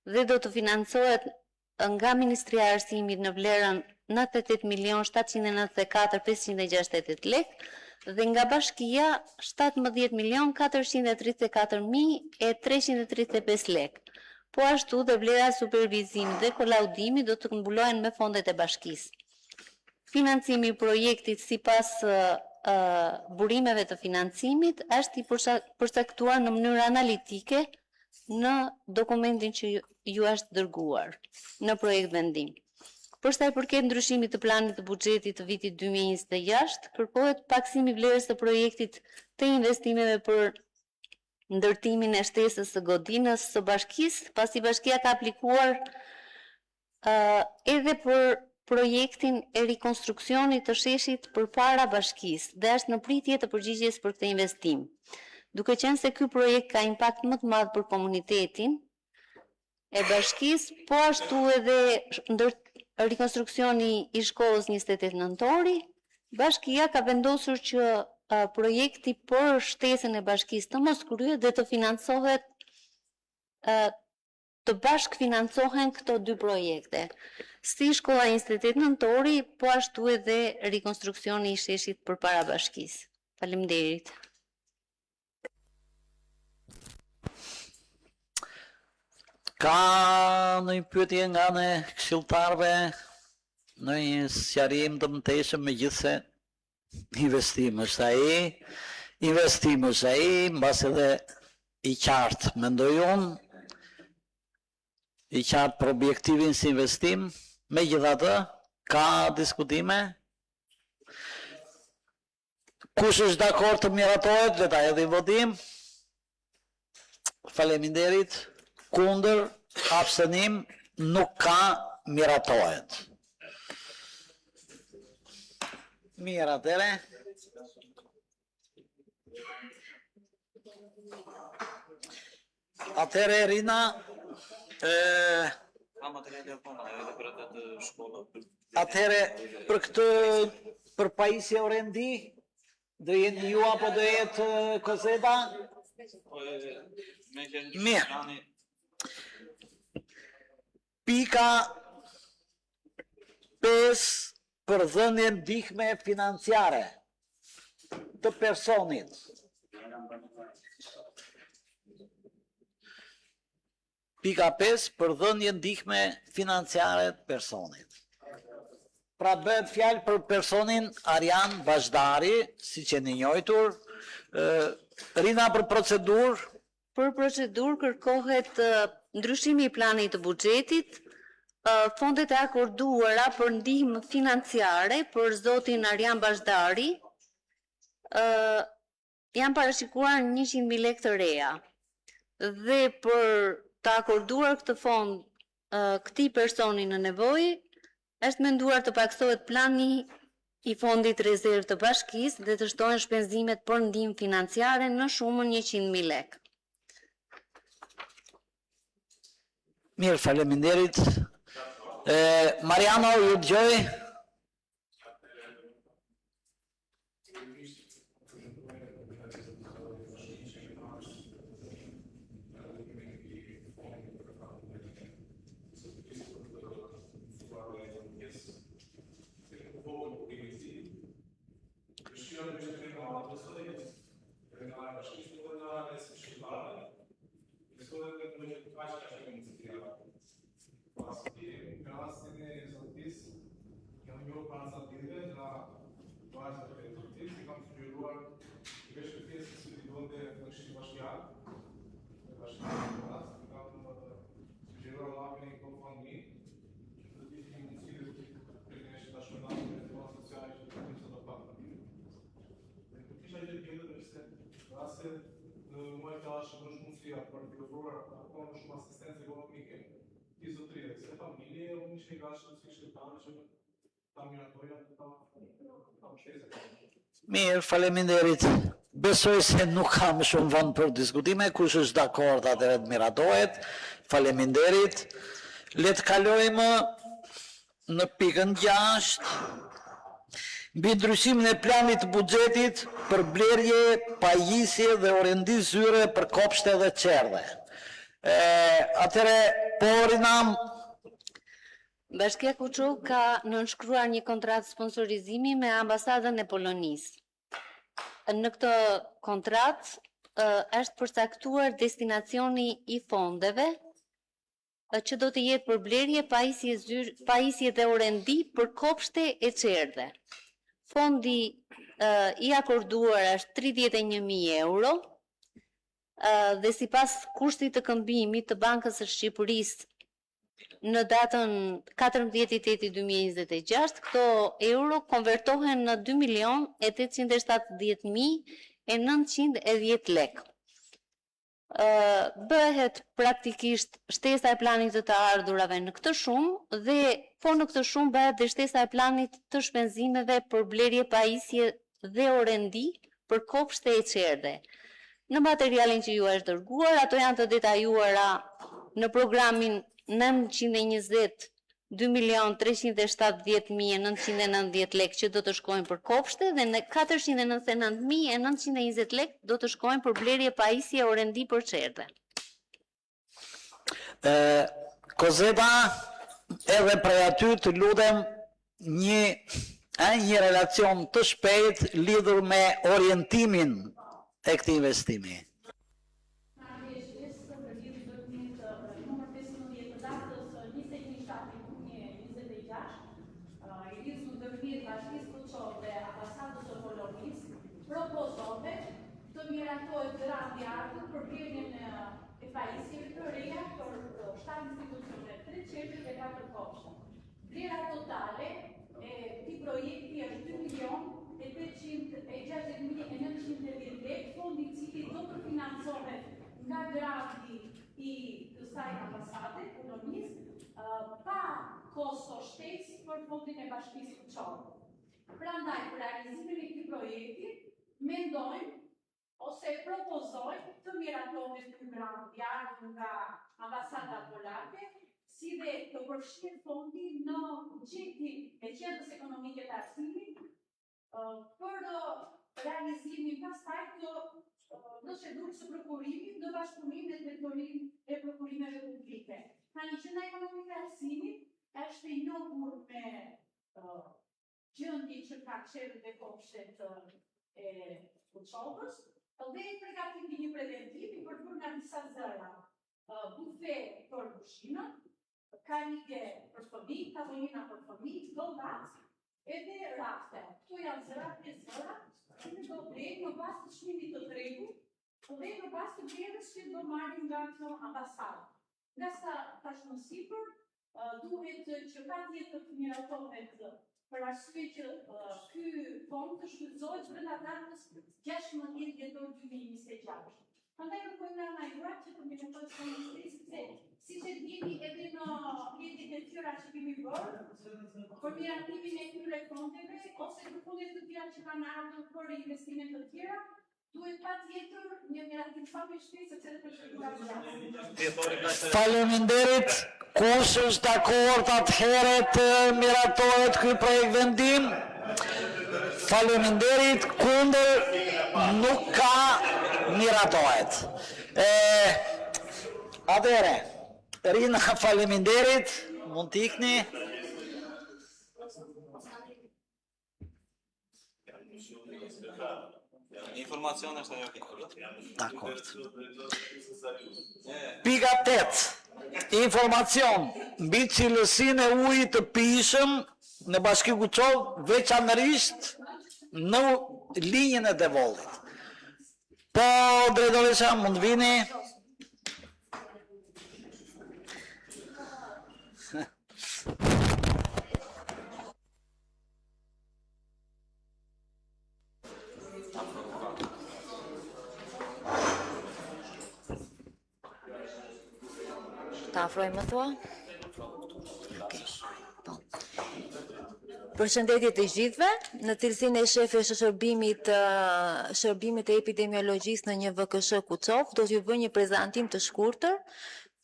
dhe do të financohet nga Ministria e Arsimit në vlerën 98.794.568 lek dhe nga Bashkia 17.434.335 lek. Po ashtu dhe vlera supervizimit dhe kolaudimit do të mbulohen me fondet e bashkisë. Financimi i projektit sipas burimeve të financimit është i përcaktuar në mënyrë analitike në dokumentin që ju është dërguar në projekt vendim. Për sa i përket ndryshimit të planit të buxhetit të vitit 2026, kërkohet paksimi i vlerës së projektit të investimeve për ndërtimin e shtesës së godinës së bashkisë, pasi bashkia ka aplikuar edhe për projektin e rikonstruksionit të sheshit përpara bashkisë dhe është në pritje të përgjigjes për këtë investim. Duke qenë se ky projekt ka impakt më të madh për komunitetin e bashkisë, po ashtu edhe rikonstruksioni i shkollës 28 nëntori, bashkia ka vendosur që projekti për shtesën e bashkisë të mos kryhet dhe të financohet të bashkëfinancohen këto dy projekte, si shkolla 28 nëntori, po ashtu edhe rikonstruksioni i sheshit përpara bashkisë. Faleminderit. Ka në një pyetje nga në këshilltarëve, në një sqarim të mëtejshëm me gjithse investim është ai, mbas edhe i qartë, mendoj unë, i qartë për objektivin si investim, me gjithatë, ka diskutime. Kush është dakord të miratohet, le ta hedhim votim. Faleminderit. Kundër, abstenim, nuk ka, miratohet. Mirë atëre. Atëre, Rina, atëre, për këtë, për pajisje orendi, do jetë ju apo do jetë Kozeta? Mirë. Pika 5 për dhënje ndihme financiare të personit. Pika 5 për dhënje ndihme financiare të personit. Pra bëhet fjalë për personin Arjan Bashdari, si që një njojtur, Rina për procedurë. Për procedurë kërkohet ndryshimi i planit të buxhetit, fondet e akorduara për ndihmë financiare për zotin Arjan Bashdari janë parashikuar 100.000 lekë të reja. Dhe për të akorduar këtë fond këtij personi në nevojë, është menduar të paksohet plani i fondit rezervë të bashkisë dhe të shtohen shpenzimet për ndihmë financiare në shumën 100.000 lekë. Mirë, faleminderit. Mariano, ju dëgjoj. Mirë, faleminderit. Besoj se nuk kam shumë vend për diskutime, kush është dakord atëherë të miratohet. Faleminderit. Le të kalojmë në pikën 6. Mbi ndryshimin e planit të buxhetit për blerje, pajisje dhe orendi zyre për kopshte dhe qerdhe. Atëre, po Rinam, Bashkia Kuçov ka nënshkruar një kontratë sponsorizimi me ambasadën e Polonisë. Në këtë kontratë është përcaktuar destinacioni i fondeve që do të jetë për blerje, pajisje dhe orendi për kopshte e qerdhe. Fondi i akorduar është 31.000 euro dhe sipas kushtit të këmbimit të Bankës së Shqipërisë në datën 14/8/2026, këto euro konvertohen në 2.870.910 lekë. Bëhet praktikisht shtesa e planit të ardhurave në këtë shumë dhe po në këtë shumë bëhet dhe shtesa e planit të shpenzimeve për blerje, pajisje dhe orendi për kopshte e qerdhe. Në materialin që ju është dërguar, ato janë të detajuara në programin 920 2.370.990 lekë që do të shkojnë për kopshte dhe në 499.920 lekë do të shkojnë për blerje, pajisje, orendi për qerdhe. Kozeta, edhe prej aty të lutem një relacion të shpejt lidhur me orientimin e këtij investimi. Propozove të miratohet grandi ardhur për blerjen e pajisjeve të reja për 7 institucione, 3 qerdhe dhe 4 kopshte. Vlera totale e këtij projekti është 2.860.910 lekë, fondi i cili do të financohet nga grandi i kësaj ambasade Polonisë, pa kosto shtesë për fondin e Bashkisë Kuçov. Prandaj, për realizimin e këtij projekti, mendojmë ose propozojmë të miratohet ky grant i ardhur nga ambasada polake, si dhe të përfshihet fondi në buxhetin e qendrës ekonomike të arsimit për realizimin pastaj të procedurës së prokurimit në bashkëpunim me drejtorinë e prokurimeve publike. Tani qendra ekonomike e arsimit është e njohur me gjendje që ka qerdhët dhe kopshtet e Kuçovës dhe përgatiti një preventiv i përfur nga disa zëra, bufe për pushime, karige për fëmijë, tavolina për fëmijë, dollap, edhe rafte. Këto janë zëra, 5 zëra, që do blejnë në bazë të çmimit të tregut dhe në bazë të blerjes që do marrin nga kjo ambasadë. Nga sa tashmë sipër, duhet që patjetër të miratohet për arsye që ky fond të shfrytëzohet brenda datës 16 dhjetor 2026. Prandaj kërkojmë nga juaj që të miratohet fondi, sepse siç e dini edhe në mjetet e tjera që kemi bërë për miratimin e këtyre fondeve ose për fondet të tjera që kanë ardhur për investime të tjera, duhet patjetër një miratim shumë i shpejtë sepse edhe përshkruar. Faleminderit. Kush është dakord atëherë të miratohet ky projekt vendim? Faleminderit. Kundër nuk ka, miratohet. Atëherë, Rina, faleminderit. Mund të ikni. Informacion është ajo këtu. Dakord. Pika 8. Informacion mbi cilësinë e ujit të pijshëm në Bashki Kuçov, veçanërisht në linjën e Devollit. Po, drejtoresha, mund vini. Ta afroj më thua? Përshëndetje të gjithëve, në cilësinë e shefes së shërbimit të epidemiologjisë në një VKSH Kuçov, do t'ju bëj një prezantim të shkurtër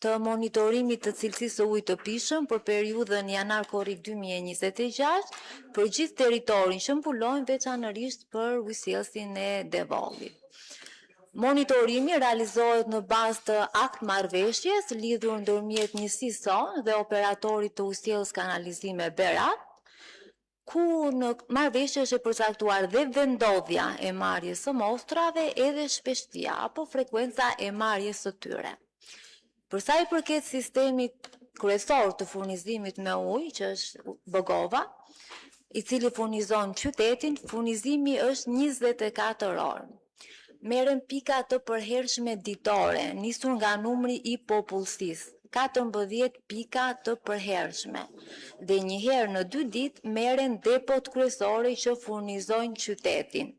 të monitorimit të cilësisë së ujit të pishëm për periudhën janar-korrik 2026 për gjithë territorin që mbulojnë veçanërisht për ujësjellsin e Devollit. Monitorimi realizohet në bazë të akt marrëveshjes lidhur ndërmjet njësisë SON dhe operatorit të ujësjellës kanalizime Berat, ku në marrëveshje është e përcaktuar dhe vendodhja e marrjes së mostrave edhe shpeshtia apo frekuenca e marrjes së tyre. Për sa i përket sistemit kryesor të furnizimit me ujë, që është Bogova, i cili furnizon qytetin, furnizimi është 24 orë. Merren pika të përhershme ditore, nisur nga numri i popullsisë, 14 pika të përhershme. Dhe një herë në 2 ditë merren depot kryesore që furnizojnë qytetin.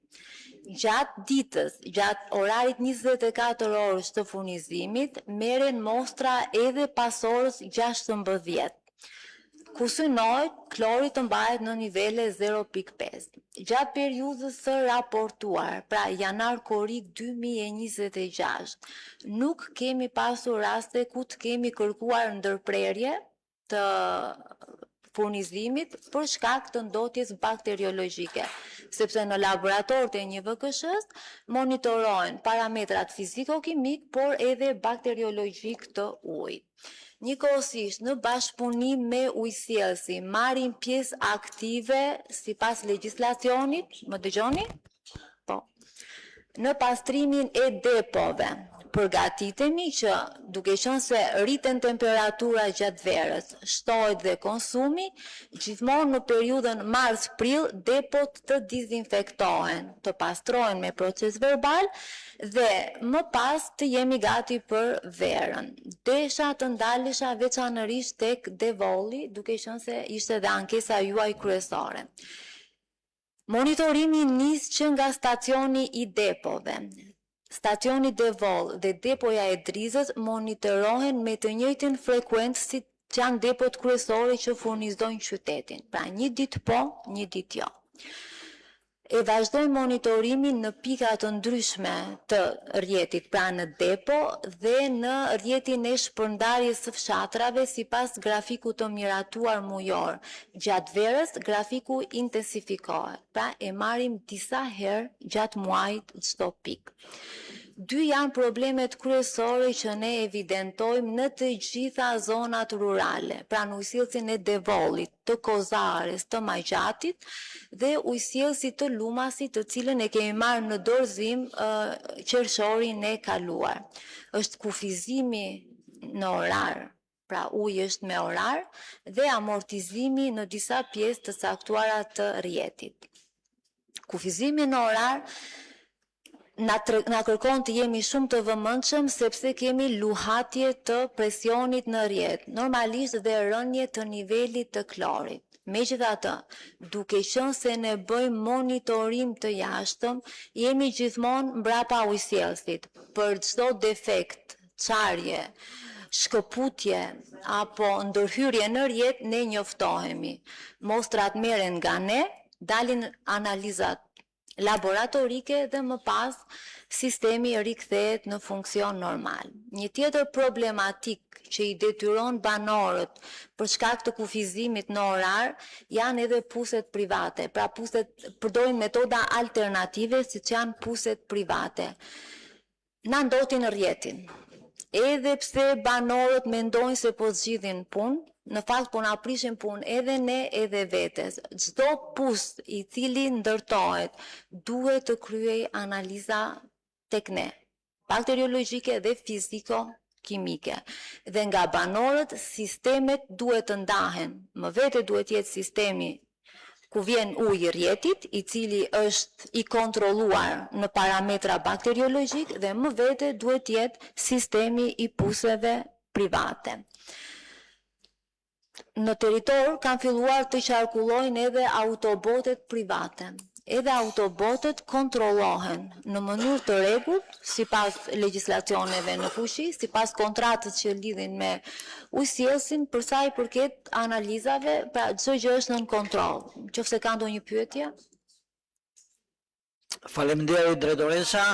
Gjatë ditës, gjatë orarit 24 orësh të furnizimit, merren mostra edhe pas orës 16, ku synohet klori të mbahet në nivele 0.5. Gjatë periudhës së raportuar, pra janar-korrik 2026, nuk kemi pasur raste ku të kemi kërkuar ndërprerje të furnizimit për shkak të ndotjes bakteriologjike, sepse në laboratorët e një VKS-s monitorohen parametrat fiziko-kimik, por edhe bakteriologjik të ujit. Njëkohësisht, në bashkëpunim me ujësjellësin, marrin pjesë aktive sipas legjislacionit, më dëgjoni? Po. Në pastrimin e depove. Përgatitemi që, duke qenë se rriten temperatura gjatë verës, shtohet dhe konsumi, gjithmonë në periudhën mars-prill depot të dizinfektohen, të pastrohen me proces verbal dhe më pas të jemi gati për verën. Desha të ndalesha veçanërisht tek Devolli, duke qenë se ishte dhe ankesa juaj kryesore. Monitorimi nis që nga stacioni i depove. Stacioni Devoll dhe depoja e Drizës monitorohen me të njëjtin frekuencë si që janë depot kryesore që furnizojnë qytetin. Pra një ditë po, një ditë jo. E vazhdojmë monitorimin në pika të ndryshme të rrjetit, pra në depo dhe në rrjetin e shpërndarjes së fshatrave sipas grafikut të miratuar mujor. Gjatë verës grafiku intensifikohet, pra e marrim disa herë gjatë muajit çdo pikë. 2 janë problemet kryesore që ne evidentojmë në të gjitha zonat rurale, pra në ujësjellësin e Devollit, të Kozares, të Majgjatit dhe ujësjellësit të Lumasit, të cilën e kemi marrë në dorëzim qershorin e kaluar. Është kufizimi në orar, pra uji është me orar, dhe amortizimi në disa pjesë të caktuara të rrjetit. Kufizimi në orar na kërkon të jemi shumë të vëmendshëm sepse kemi luhatje të presionit në rrjet, normalisht dhe rënje të nivelit të klorit. Megjithatë, duke qenë se ne bëjmë monitorim të jashtëm, jemi gjithmonë mbrapa ujësjellësit për çdo defekt, çarje, shkëputje apo ndërhyrje në rrjet, ne njoftohemi. Mostrat merren nga ne, dalin analizat laboratorike dhe më pas sistemi rikthehet në funksion normal. Një tjetër problematik që i detyron banorët për shkak të kufizimit në orar janë edhe puset private, pra puset përdorin metoda alternative siç janë puset private. Na ndotin rrjetin. Edhe pse banorët mendojnë se po zgjidhin punë, në fakt po na prishin punë edhe ne edhe vetes. Çdo pus i cili ndërtohet duhet të kryej analiza tek ne, bakteriologjike dhe fiziko-kimike. Dhe nga banorët sistemet duhet të ndahen. Më vete duhet jetë sistemi ku vjen uji i rrjetit, i cili është i kontrolluar në parametra bakteriologjik, dhe më vete duhet jetë sistemi i puseve private. Në territor kanë filluar të qarkullojnë edhe autobotet private. Edhe autobotet kontrollohen në mënyrë të rregullt sipas legjislacioneve në fuqi, sipas kontratës që lidhin me ujësjellësin, për sa i përket analizave, pra çdo gjë është nën kontroll. Nëse ka ndonjë pyetje? Faleminderit drejtoresa.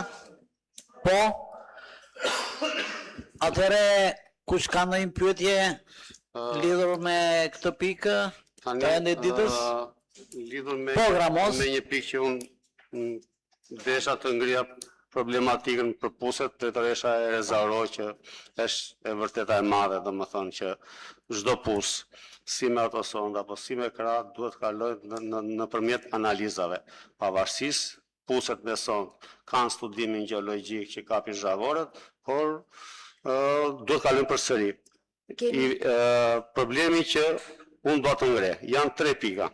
Po. Atëre Kush ka ndonjë pyetje lidhur me këtë pikë? Tani, Të ende ditës? lidhur me Po, Ramos. me një pikë që unë desha të ngrija problematikën për puset, drejtoresha e rezaroj që është e vërteta e madhe, domethënë që çdo pus, si me ato sonda, apo si me krah, duhet kalojë nëpërmjet analizave. Pavarësisht puset me sond kanë studimin gjeologjik që kapin zhavorët, por duhet kalojnë përsëri. Problemi që unë do të ngre, janë 3 pika.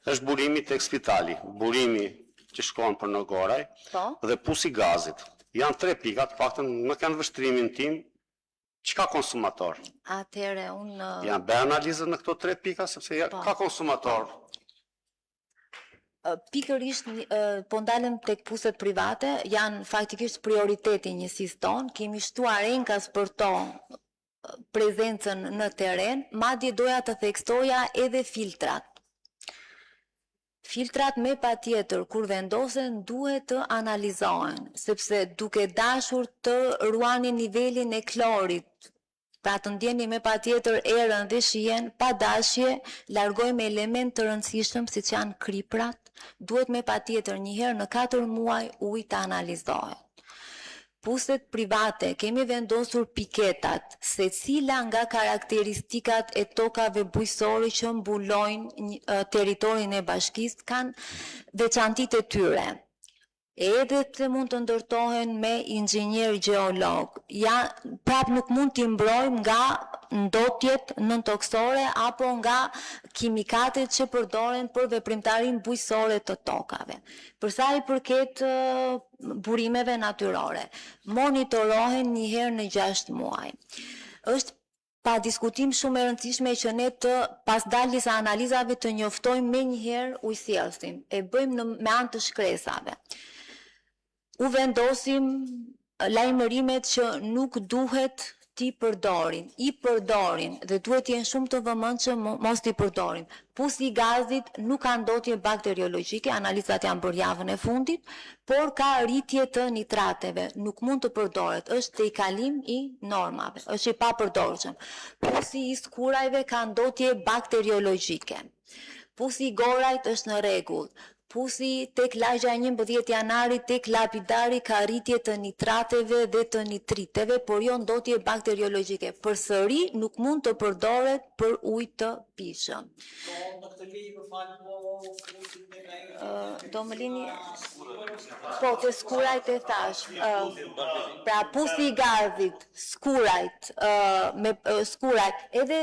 Është burimi tek spitali, burimi që shkon për në Goraj, dhe pusi gazit. Janë 3 pika, të paktën më kanë vështrimin tim, çka konsumator. Atëherë unë Janë bërë analizën në këto 3 pika, sepse ka konsumator. pikërisht po ndalem tek puset private, janë faktikisht prioriteti njësisë tonë, kemi shtuar enkas për to prezencën në teren, madje doja të theksoja edhe filtrat. Filtrat me patjetër kur vendosen duhet të analizohen, sepse duke dashur të ruanin nivelin e klorit, pra të ndjeni me patjetër erën dhe shijen, pa dashje largojmë element të rëndësishëm siç janë kriprat, duhet me patjetër një herë në 4 muaj ujë të analizohet. Puset private kemi vendosur piketat, se cila nga karakteristikat e tokave bujqësore që mbulojnë territorin e bashkisë kanë veçantitë e tyre. Edhe pse mund të ndërtohen me inxhinier gjeolog, prap nuk mund t'i mbrojmë nga ndotjet nëntoksore apo nga kimikatet që përdoren për veprimtarinë bujqësore të tokave. Për sa i përket burimeve natyrore, monitorohen një herë në 6 muaj. Është pa diskutim shumë e rëndësishme që ne të pas daljes së analizave të njoftojmë menjëherë ujësjellsin, e bëjmë me anë të shkresave. U vendosim lajmërimet që nuk duhet t'i përdorin, i përdorin dhe duhet jenë shumë të vëmendshëm mos t'i përdorin. Pusi i gazit nuk ka ndotje bakteriologjike, analizat janë bërë javën e fundit, por ka rritje të nitrateve, nuk mund të përdoret, është te i kalim i normave, është i papërdorshëm. Pusi i skurajve ka ndotje bakteriologjike. Pusi i gorajt është në rregull. Pusi tek lagja 11 janarit tek lapidari ka rritje të nitrateve dhe të nitriteve, por jo ndotje bakteriologjike. Përsëri nuk mund të përdoret për ujë të pishëm. Do më lini... Po, të skurajt e thash. Pra, pusi i gazit, skurajt, edhe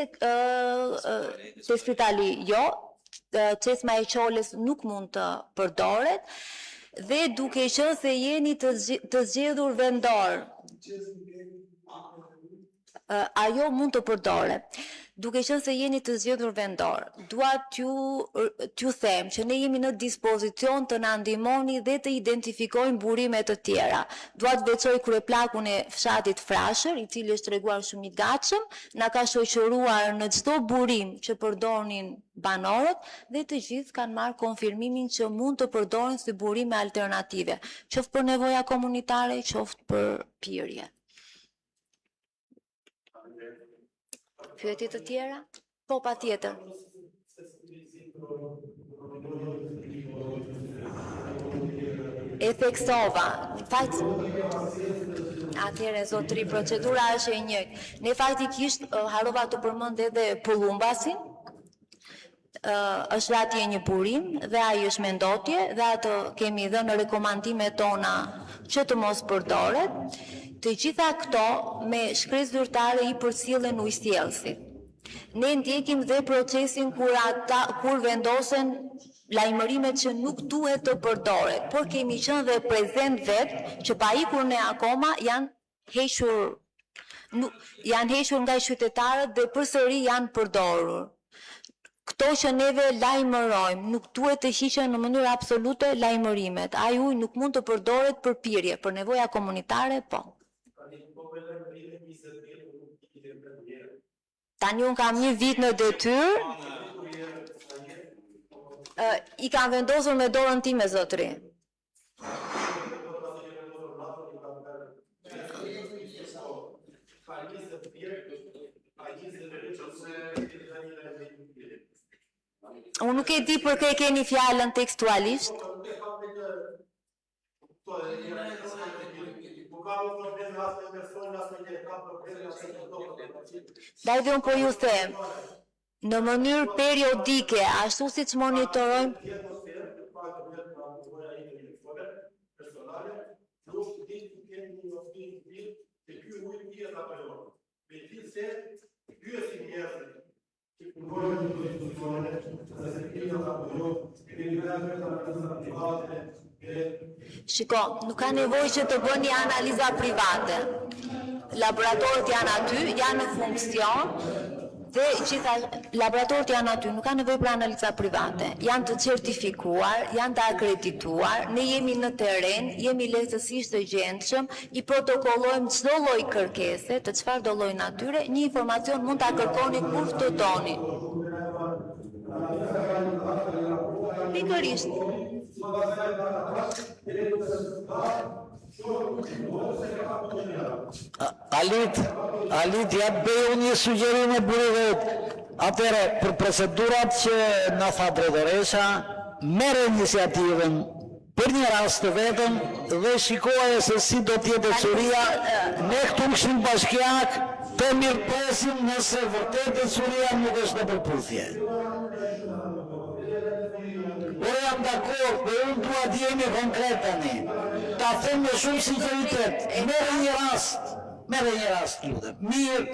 të spitali jo, çesma e qoles nuk mund të përdoret dhe duke qenë se jeni të zgjedhur vendor, ajo mund të përdoret. Duke qenë se jeni të zgjedhur vendor, dua t'ju them që ne jemi në dispozicion të na ndihmoni dhe të identifikojmë burime të tjera. Dua të veçoj kryeplakun e fshatit Frashër, i cili është treguar shumë i gatshëm, na ka shoqëruar në çdo burim që përdorin banorët dhe të gjithë kanë marrë konfirmimin që mund të përdoren si burime alternative, qoftë për nevoja komunitare, qoftë për pirje. Pyetje të tjera? Po, patjetër. E theksova. Atëherë zotëri, procedura është e njëjtë. Ne faktikisht harrova të përmend edhe pullumbasin. Është atje një burim dhe ai është me ndotje dhe atë kemi dhënë rekomandimet tona që të mos përdoret. Të gjitha këto me shkresë zyrtare i përcjellen ujësjellësit. Ne ndjekim dhe procesin kur vendosen lajmërimet që nuk duhet të përdoret, por kemi qenë dhe prezent vetë që pa ikur ne akoma janë hequr nga qytetarët dhe përsëri janë përdorur. Këto që neve lajmërojmë, nuk duhet të hiqen në mënyrë absolute lajmërimet. Ai ujë nuk mund të përdoret për pirje, për nevoja komunitare, po. Tani unë kam 1 vit në detyrë, i kam vendosur me dorën time, zotëri. Unë nuk e di për kë e keni fjalën tekstualisht. Dajde unë po ju them, në mënyrë periodike, ashtu si që monitorojmë, shiko, nuk ka nevojë që të bëni analiza private. Laboratorët janë aty, janë në funksion, dhe laboratorët janë aty, nuk ka nevojë për analiza private. Janë të certifikuar, janë të akredituar, ne jemi në terren, jemi lehtësisht të gjendshëm, i protokollojmë çdo lloj kërkese, të çfarë do lloj natyre, një informacion mund ta kërkoni kur të doni. Pikërisht. Alit, ja bëju një sugjerim e burivet. Atëre, për procedurat që na tha drejtoresha, merë iniciativën për një rast të vetëm dhe shikoje se si do t'jetë çuria. Ne këtu në Këshillin Bashkiak të mirëpresim nëse vërtet e çuria nuk është në përputhje. Por jam dakord, dhe unë dua të jemi konkret tani. Ta them me shumë sinqeritet, merë një rast, lutem. Mirë.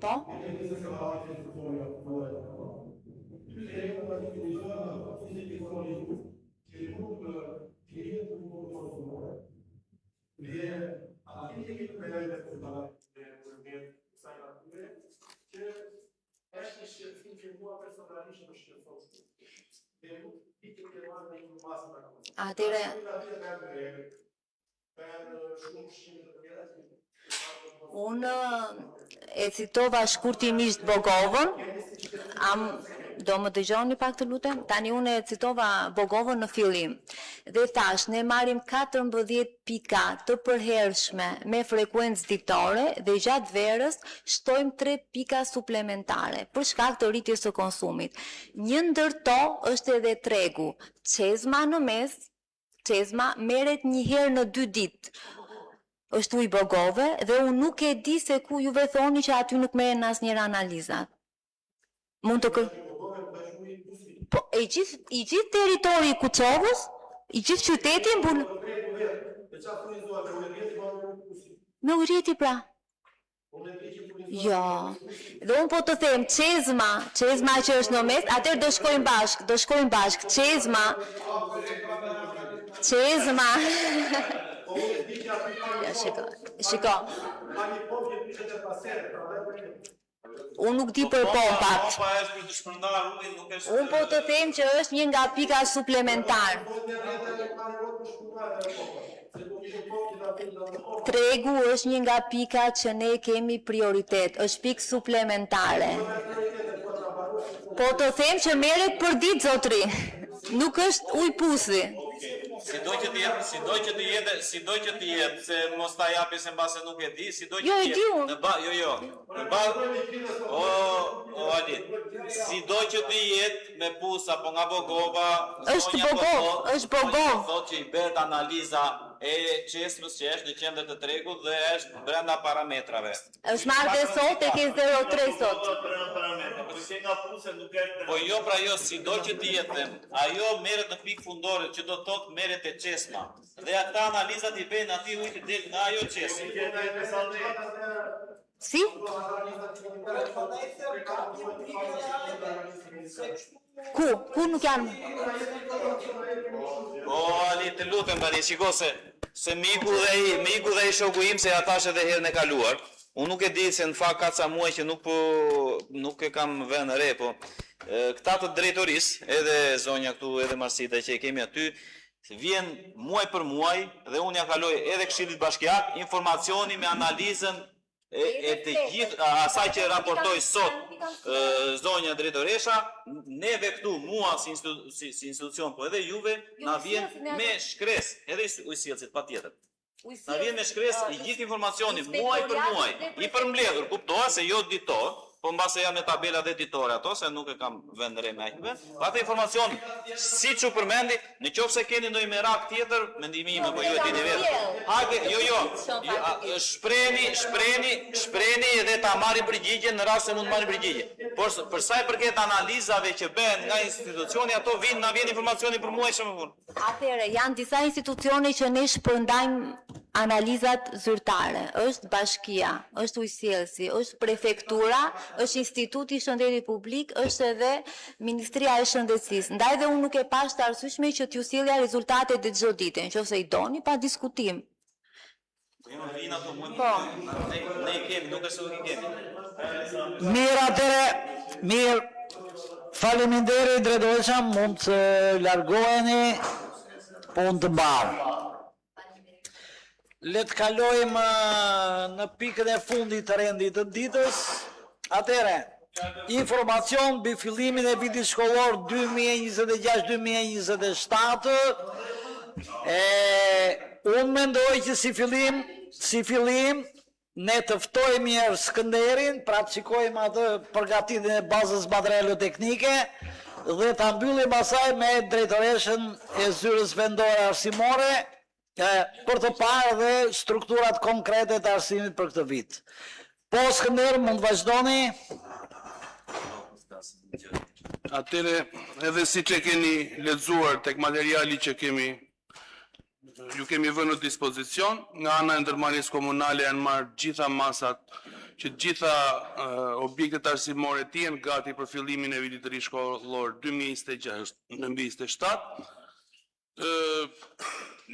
Po? Atëre, unë e citova shkurtimisht Bogovën, do më dëgjoni pak të lutem? Tani unë e citova Bogovën në fillim. Dhe thash, ne marrim 14 pika të përhershme me frekuencë ditore dhe gjatë verës shtojmë 3 pika suplementare për shkak të rritjes së konsumit. Një ndër to është edhe tregu. Çezma në mes, çezma merret një herë në 2 ditë. Është ujë bogove dhe unë nuk e di se ku juve thoni që aty nuk merren asnjëherë analizat. Mund të Po, i gjithë territori i Kuçovës, i gjithë qyteti mbul. Me ujëti pra. Jo. Dhe unë po të them, çezma që është në mes, atëherë do shkojmë bashk. Çezma. Ja, shiko. Unë nuk di për pompat. Unë po të them që është një nga pika suplementar. Tregu është një nga pika që ne kemi prioritet, është pikë suplementare. Po të them që merret për ditë zotri, nuk është ujë pusi. Si do që të jetë, se mos ta japi se mbase nuk e di, si do që të jetë. Ali, si do që të jetë me pusa, po nga Bogova, është Bogov. Thot që i bëhet analiza e çesmës që është në qendër të tregut dhe është brenda parametrave. Është marrë dhe sot e ke 0,3 sot. Po jo pra jo, si do që të jetë, ajo merret në pikë fundore që do të thotë merret e çesma. Dhe ata analizat i bëjnë aty ujë të del nga ajo çesmë. Si? Ku nuk janë? O, Ali, të lutem tani, shiko se miku dhe i shoku im se ata është edhe herën e kaluar. Unë nuk e di se në fakt ka ca muaj që nuk e kam vënë në re, po këta të drejtorisë, edhe zonja këtu, edhe Marsita që e kemi aty, vjen muaj për muaj dhe unë ja kaloj edhe Këshillit Bashkiak informacioni me analizën e të gjithë asaj që raportoj sot zonja drejtoresha, neve këtu, mua si institucion, po edhe juve, na vjen me shkres, edhe ujësjellësit patjetër. Na vjen me shkresë i gjithë informacioni, muaj për muaj, i përmbledhur, kuptoha se jo ditor, po mbase janë me tabela dhe ditore ato, se nuk e kam vend re me aqve. Atë informacion, siç u përmendi, në qoftë se keni ndonjë merak tjetër, mendimi im apo ju e dini vetë. Hajde, shprehni dhe ta marri përgjigjen në rast se mund të marri përgjigje. Por për sa i përket analizave që bëhen nga institucioni, ato na vjen informacioni për muaj shumë vonë. Atëherë, janë disa institucione që ne shpërndajmë analizat zyrtare. Është bashkia, është ujësjellsi, është prefektura, është Instituti i Shëndetit Publik, është edhe Ministria e Shëndetësisë. Ndaj dhe unë nuk e pash të arsyeshme që t'ju sjellja rezultatet e çdo dite, nëse i doni pa diskutim. Ne kemi, nuk është se nuk i kemi. Mirë atëre, mirë. Faleminderit drejtuesha, mund të largoheni, punë të mbarë. Le të kalojmë në pikën e fundit të rendit të ditës. Atëre, informacion mbi fillimin e vitit shkollor 2026-2027. Unë mendoj që si fillim, ne të ftojmë njerë Skënderin, praktikojmë atë përgatitjen e bazës materialo-teknike dhe ta mbyllim asaj me drejtoreshën e zyrës vendore arsimore për të parë dhe strukturat konkrete të arsimit për këtë vit. Po, Skënder, mund të vazhdoni? Atëre, edhe si që keni lexuar tek materiali që ju kemi vënë në dispozicion, nga ana e ndërmarrjes komunale janë marrë gjitha masat që gjitha objektet arsimore të jenë gati për fillimin e vitit të ri shkollor 2026-2027.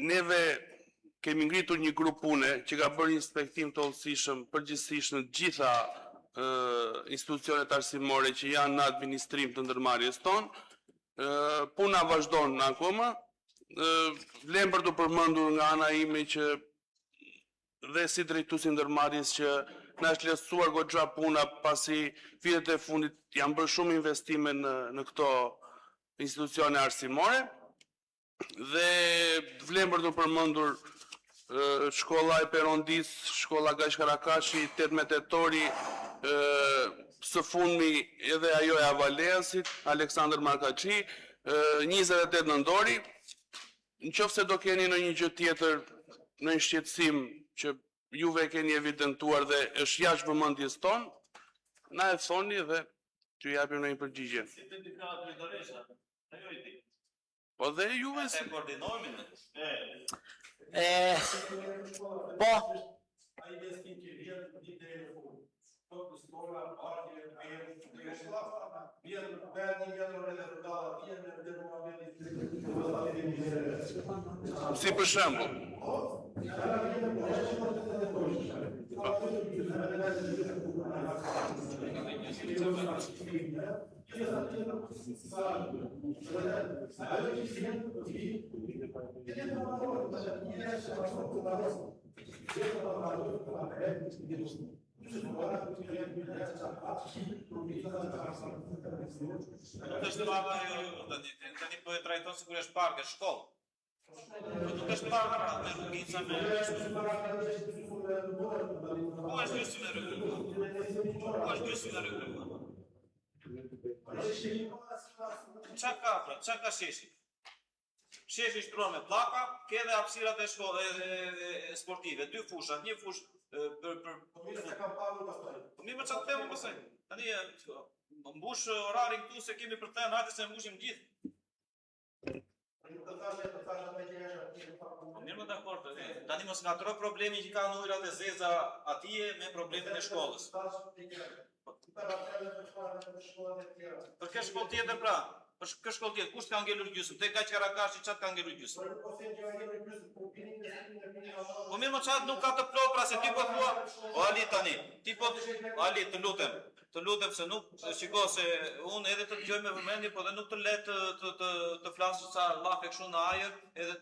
Neve kemi ngritur një grup pune që ka bërë inspektim të hollësishëm përgjithsisht në gjitha institucionet arsimore që janë në administrim të ndërmarrjes tonë. Puna vazhdon akoma. Vlen për të përmendur nga ana ime që dhe si drejtuesi i ndërmarrjes që na është lehtësuar goxha puna pasi vitet e fundit janë bërë shumë investime në këto institucione arsimore dhe vlen për të përmendur shkolla e Perondis, shkolla Gash Karakashi, 18 tetori, së fundmi edhe ajo e Avaleasit, Aleksandër Markaçi, 28 nëndori. Në qoftë se do keni në një gjë tjetër, në një shqetësim që juve keni evidentuar dhe është jashtë vëmendjes tonë, na e thoni dhe t'ju japim në një përgjigje. Po dhe juve si... Po. Si për shembull. Nuk është parka tani po e trajton sikur është park, është shkollë. Po nuk është park me rrugica me. Po është gjysmë e rrugës. Po është gjysmë e rrugës. Çka ka sheshi? Sheshi shtruan me pllaka, ke edhe hapësirat e shkollës sportive, dy fushat, një fushë për mirë më çfarë them pastaj. Tani mbush orarin këtu se kemi për të, hajde se mbushim gjithë. Mirë më dakord, tani mos ngatro problemi që kanë ujrat e zeza atje me problemin e shkollës. Për kë shkollë tjetër pra? Për kë shkollë tjetër, kush ka ngelur gjysmë? Te Gaç Karakashi çat ka ngelur gjysmë? Po mirë më çat nuk ka të plot pra se ti po thua, o Ali tani, ti po Ali të lutem se nuk shiko se unë edhe të dëgjoj me vëmendje, po dhe nuk të le të flas sa llafe kështu në ajër, edhe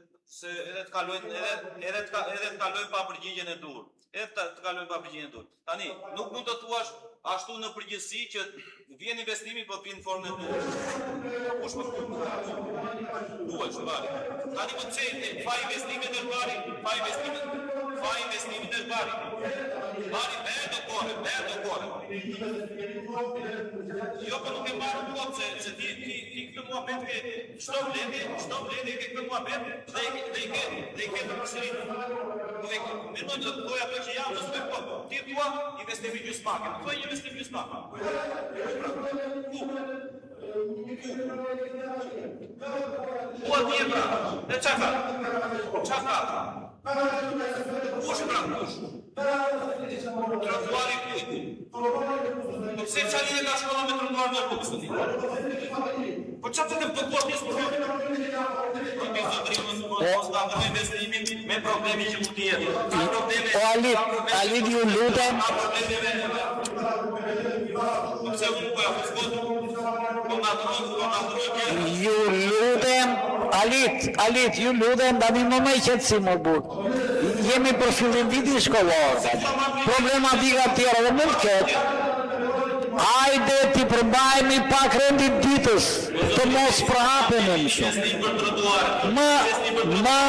të kalojnë pa përgjigjen e dur. Tani, nuk mund të thuash ashtu në përgjithësi që vjen investimi po vjen në formën e dur. Kush më thuaj, tani më të pa investimet e vari, pa investimet. Bari, merë do kore. Jo, për nuk e marrë kot, se ti këtë muhabet ke, çdo vledi ke këtë muhabet dhe i ke të përsëritur. Me në të doja për që jam, nësë me po, ti tua investimi gjysmake, të një investim gjysmake. Ku atje pra, e qa ka? Kush pra, kush? Trotuari kujti. Po pse qa lidhe ka shkolla me trotuar në rrugës të ti? Po qa të të pëtuar njësë për shumë? Me problemi që mund t'jetë. O Alit, ju lutem. Ju lutem, Alit, ju lutem, tani më me qëtësi më burë. Jemi për fillim viti shkollor. Problematika tjera dhe mund këtë. Hajde t'i përmbajmi pak rendit ditës, të mos prahapem e më shumë. Më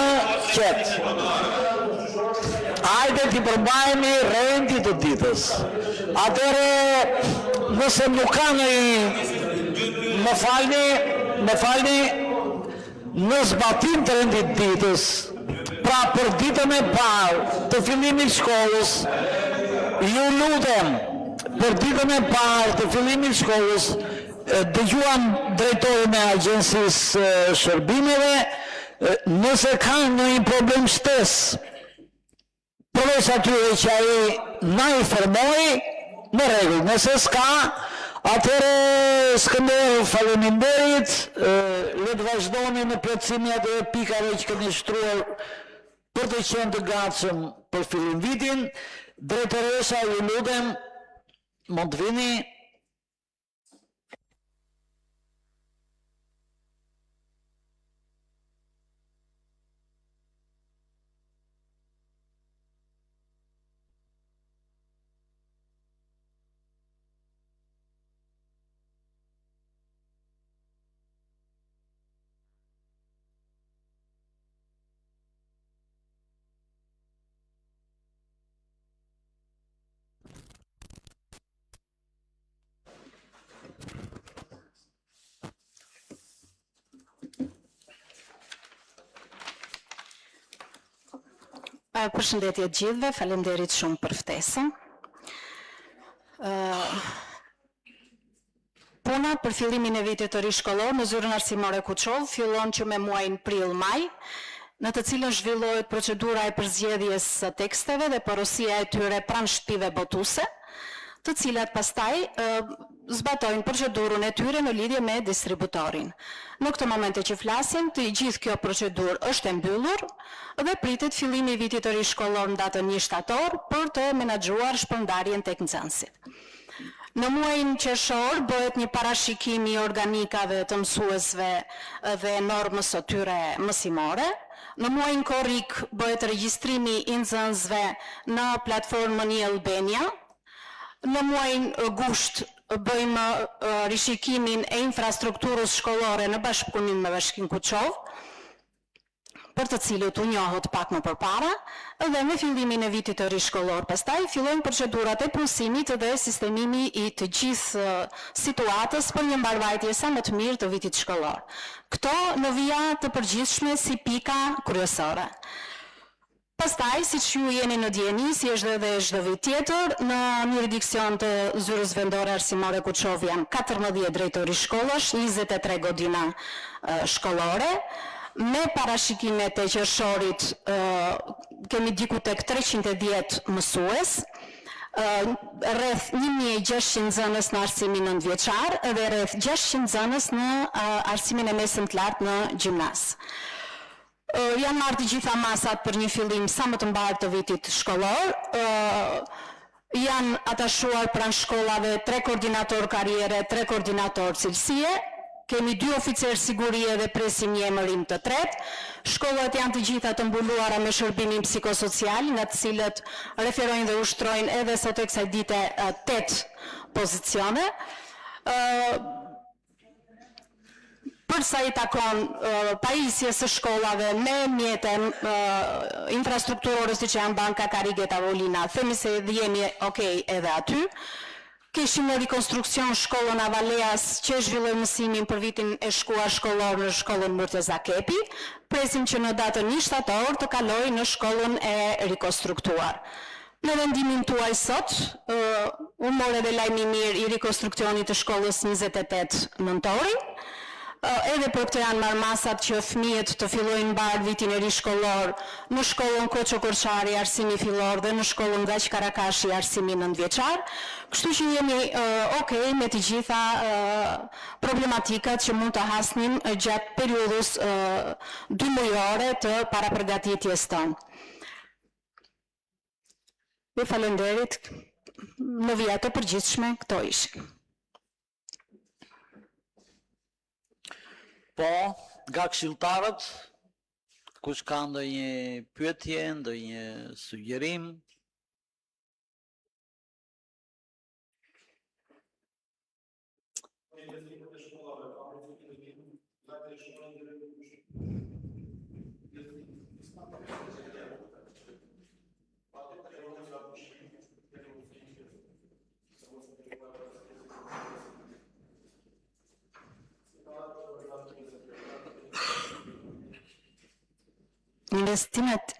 qëtë. Hajde t'i përmbajmi rendit të ditës. Atere, nëse nuk ka në më falni, në zbatim të rendit ditës, pra për ditën e parë të fillimit shkollës, ju lutem, për ditën e parë të fillimit shkollës, dëgjuam drejtorin e agjencisë shërbimeve, nëse kanë ndonjë problem shtesë, përveç atyre që ai na informoi, në rregull, nëse s'ka, atëre Skënder, faleminderit, le të vazhdoni në plotësimin e pikave që keni shtruar për të qenë të gatshëm për fillim vitin. Drejtoresa, ju lutem, mund të vini. Përshëndetje të gjithëve, faleminderit shumë për ftesën. Puna për fillimin e vitit të ri shkollor në zyrën arsimore Kuçov fillon që me muajin prill-maj, në të cilën zhvillohet procedura e përzgjedhjes së teksteve dhe porosia e tyre pranë shtëpive botuese, të cilat pastaj zbatojnë procedurën e tyre në lidhje me distributorin. Në këtë momente që flasim, të gjithë kjo procedurë është e mbyllur dhe pritet fillimi i vitit të ri shkollor në datën 1 shtator për të menaxhuar shpërndarjen tek nxënësit. Në muajin qershor bëhet një parashikim i organikave të mësuesve dhe normës së tyre mësimore. Në muajin korrik bëhet regjistrimi i nxënësve në platformën e-Albania. Në muajin gusht bëjmë rishikimin e infrastrukturës shkollore në bashkëpunim me Bashkinë Kuçov, për të cilët u njohët pak më përpara, dhe me fillimin e vitit të ri shkollor pastaj fillojnë procedurat e punësimit dhe sistemimi i të gjithë situatës për një mbarvajtje sa më të mirë të vitit shkollor. Këto në vija të përgjithshme si pika kryesore. Pastaj, si që ju jeni në dieni, si është dhe çdo vit tjetër, në jurisdiksion të zyrës vendore arsimore Kuçov janë 14 drejtori shkollash, 23 godina shkollore, me parashikimet e qershorit kemi diku tek 310 mësues, rreth 1600 nxënës në arsimin nëntëvjeçar dhe rreth 600 nxënës në arsimin e mesëm të lartë në gjimnaz. Janë marrë të gjitha masat për një fillim sa më të mbarë të vitit shkollor. Janë atashuar pranë shkollave 3 koordinator karriere, 3 koordinator cilësie. Kemi 2 oficer sigurie dhe presim një emërim të tretë. Shkollat janë të gjitha të mbuluara me shërbimin psikosocial, nga të cilët referojnë dhe ushtrojnë edhe sot e kësaj dite 8 pozicione. për sa i takon pajisjes së shkollave me mjete infrastrukturore siç janë banka, karige, tavolina, themi se jemi okay edhe aty. Kishim në rikonstruksion shkollën Avaleas që zhvilloi mësimin për vitin e shkuar shkollor në shkollën Murteza Kepi. Presim që në datën 1 shtator të kalojë në shkollën e rikonstruktuar. Në vendimin tuaj sot, u more dhe lajmi mirë i rikonstruksionit të shkollës 28 nëntori. Edhe për këtë janë marrë masat që fëmijët të fillojnë mbar vitin e ri shkollor në shkollën Koço Korçari arsimi fillor dhe në shkollën Gaq Karakashi arsimi 9 vjeçar. Kështu që jemi okay me të gjitha problematikat që mund të hasnim gjatë periudhës 2 mujore të parapërgatitjes tonë. Dhe falenderit, në vija të përgjithshme këto ishin. Po, nga këshilltarët, kush ka ndonjë pyetje, ndonjë sugjerim?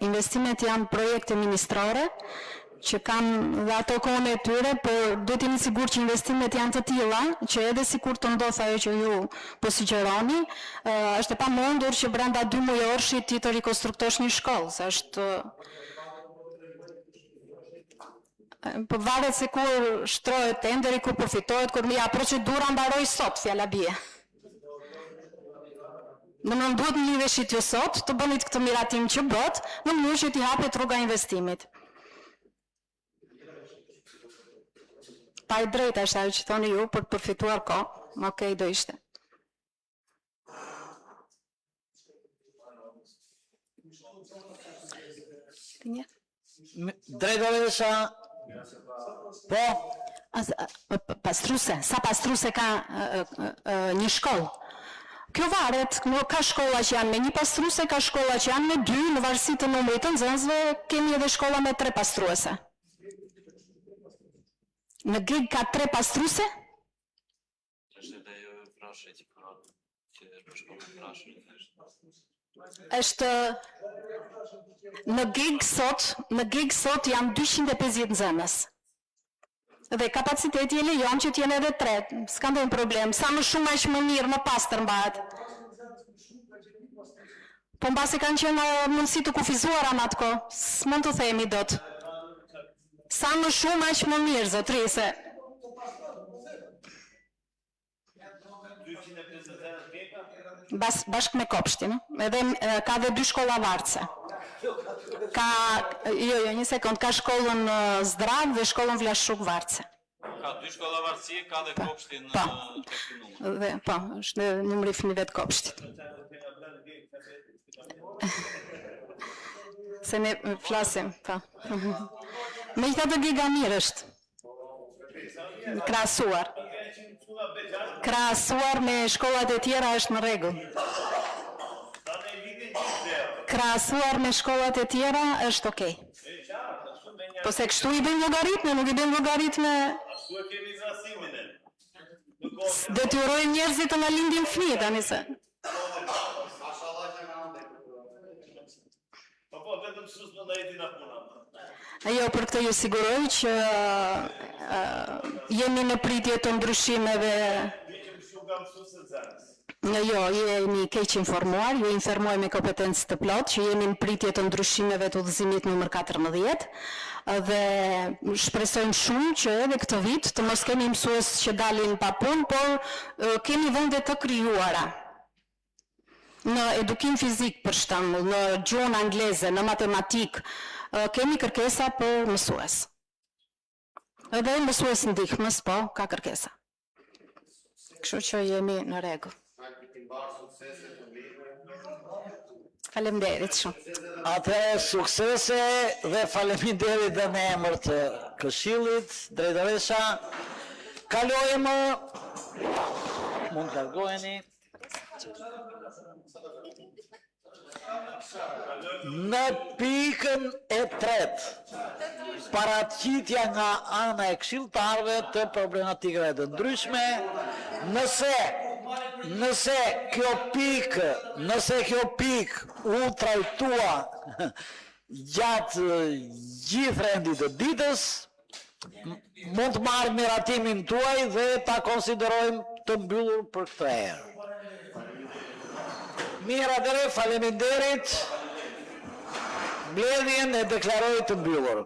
Investimet janë projekte ministrore që kanë dhe ato kohën e tyre, por do t'jeni sigur që investimet janë të tilla që edhe sikur të ndodh ajo që ju po sugjeroni, është e pamundur që brenda 2 mujorshit ti të rikonstruktosh një shkollë, se është po varet se kur shtrohet tenderi, kur përfitohet, kur procedura mbaroi sot, fjala bie. Në më duhet një veshit jo sot, të bënit këtë miratim që bët, në mënyrë që t'i hapet rruga investimit. Pa i drejta është ajo që thoni ju për të përfituar ko, okej, do ishte. Drejtoresha, po? Pastruse, sa pastruse ka një shkollë? Kjo varet, ka shkolla që janë me 1 pastruese, ka shkolla që janë me 2, në varësi të numrit të nxënësve, kemi edhe shkolla me 3 pastruese. Në Geg ka 3 pastruese? Është edhe jo vrasje që ka që është për shkollën vrasje. Është në Geg sot janë 250 nxënës. Dhe kapaciteti e lejon që t'jene edhe 3, s'ka ndonjë problem, sa më shumë aq më mirë, më pastër mbahet. Po mbasi kanë qenë mundësi të kufizuara në atë kohë, s'mund të themi dot. Sa më shumë aq më mirë, zotrise. Bashkë me kopshtin, edhe ka dhe 2 shkolla vartëse. Një sekund, ka shkollën Zdrav dhe shkollën Vlashuk vartëse. Ka 2 shkolla vartësie, ka dhe kopshtin tek numër. Po, është numri fëmijëve të kopshtit. Se ne flasim, po. Megjithatë Gega mirë është. Krahasuar me shkollat e tjera është në rregull. Krahasuar me shkollat e tjera është okay. Po se kështu i bëjmë llogaritme, nuk i bëjmë llogaritme. Ashtu e kemi zasimin e. Detyrojmë njerëzit të na lindin fëmijë tani se. Po vetëm sus në ndajti na puna. Jo, për këtë ju siguroj që jemi në pritje të ndryshimeve. Jo, jemi keq informuar, ju informoj me kompetencë të plot që jemi në pritje të ndryshimeve të udhëzimit numër 14 dhe shpresojmë shumë që edhe këtë vit të mos kemi mësues që dalin pa punë, por kemi vende të krijuara. Në edukim fizik për shembull, në gjuhën angleze, në matematik, kemi kërkesa për mësues. Edhe mësues ndihmës, po, ka kërkesa. Kështu që jemi në rregull. Faleminderit shumë. Atëherë suksese dhe faleminderit dhe në emër të Këshillit, drejtoresha. Kalojmë, mund të largoheni. Në pikën e tretë, paraqitja nga ana e këshilltarëve të problematikave të ndryshme, nëse kjo pikë u trajtua gjatë gjithë rendit të ditës, mund të marrë miratimin tuaj dhe ta konsiderojmë të mbyllur për këtë herë. Mirë atëre, faleminderit. Mbledhjen e deklaroj të mbyllur.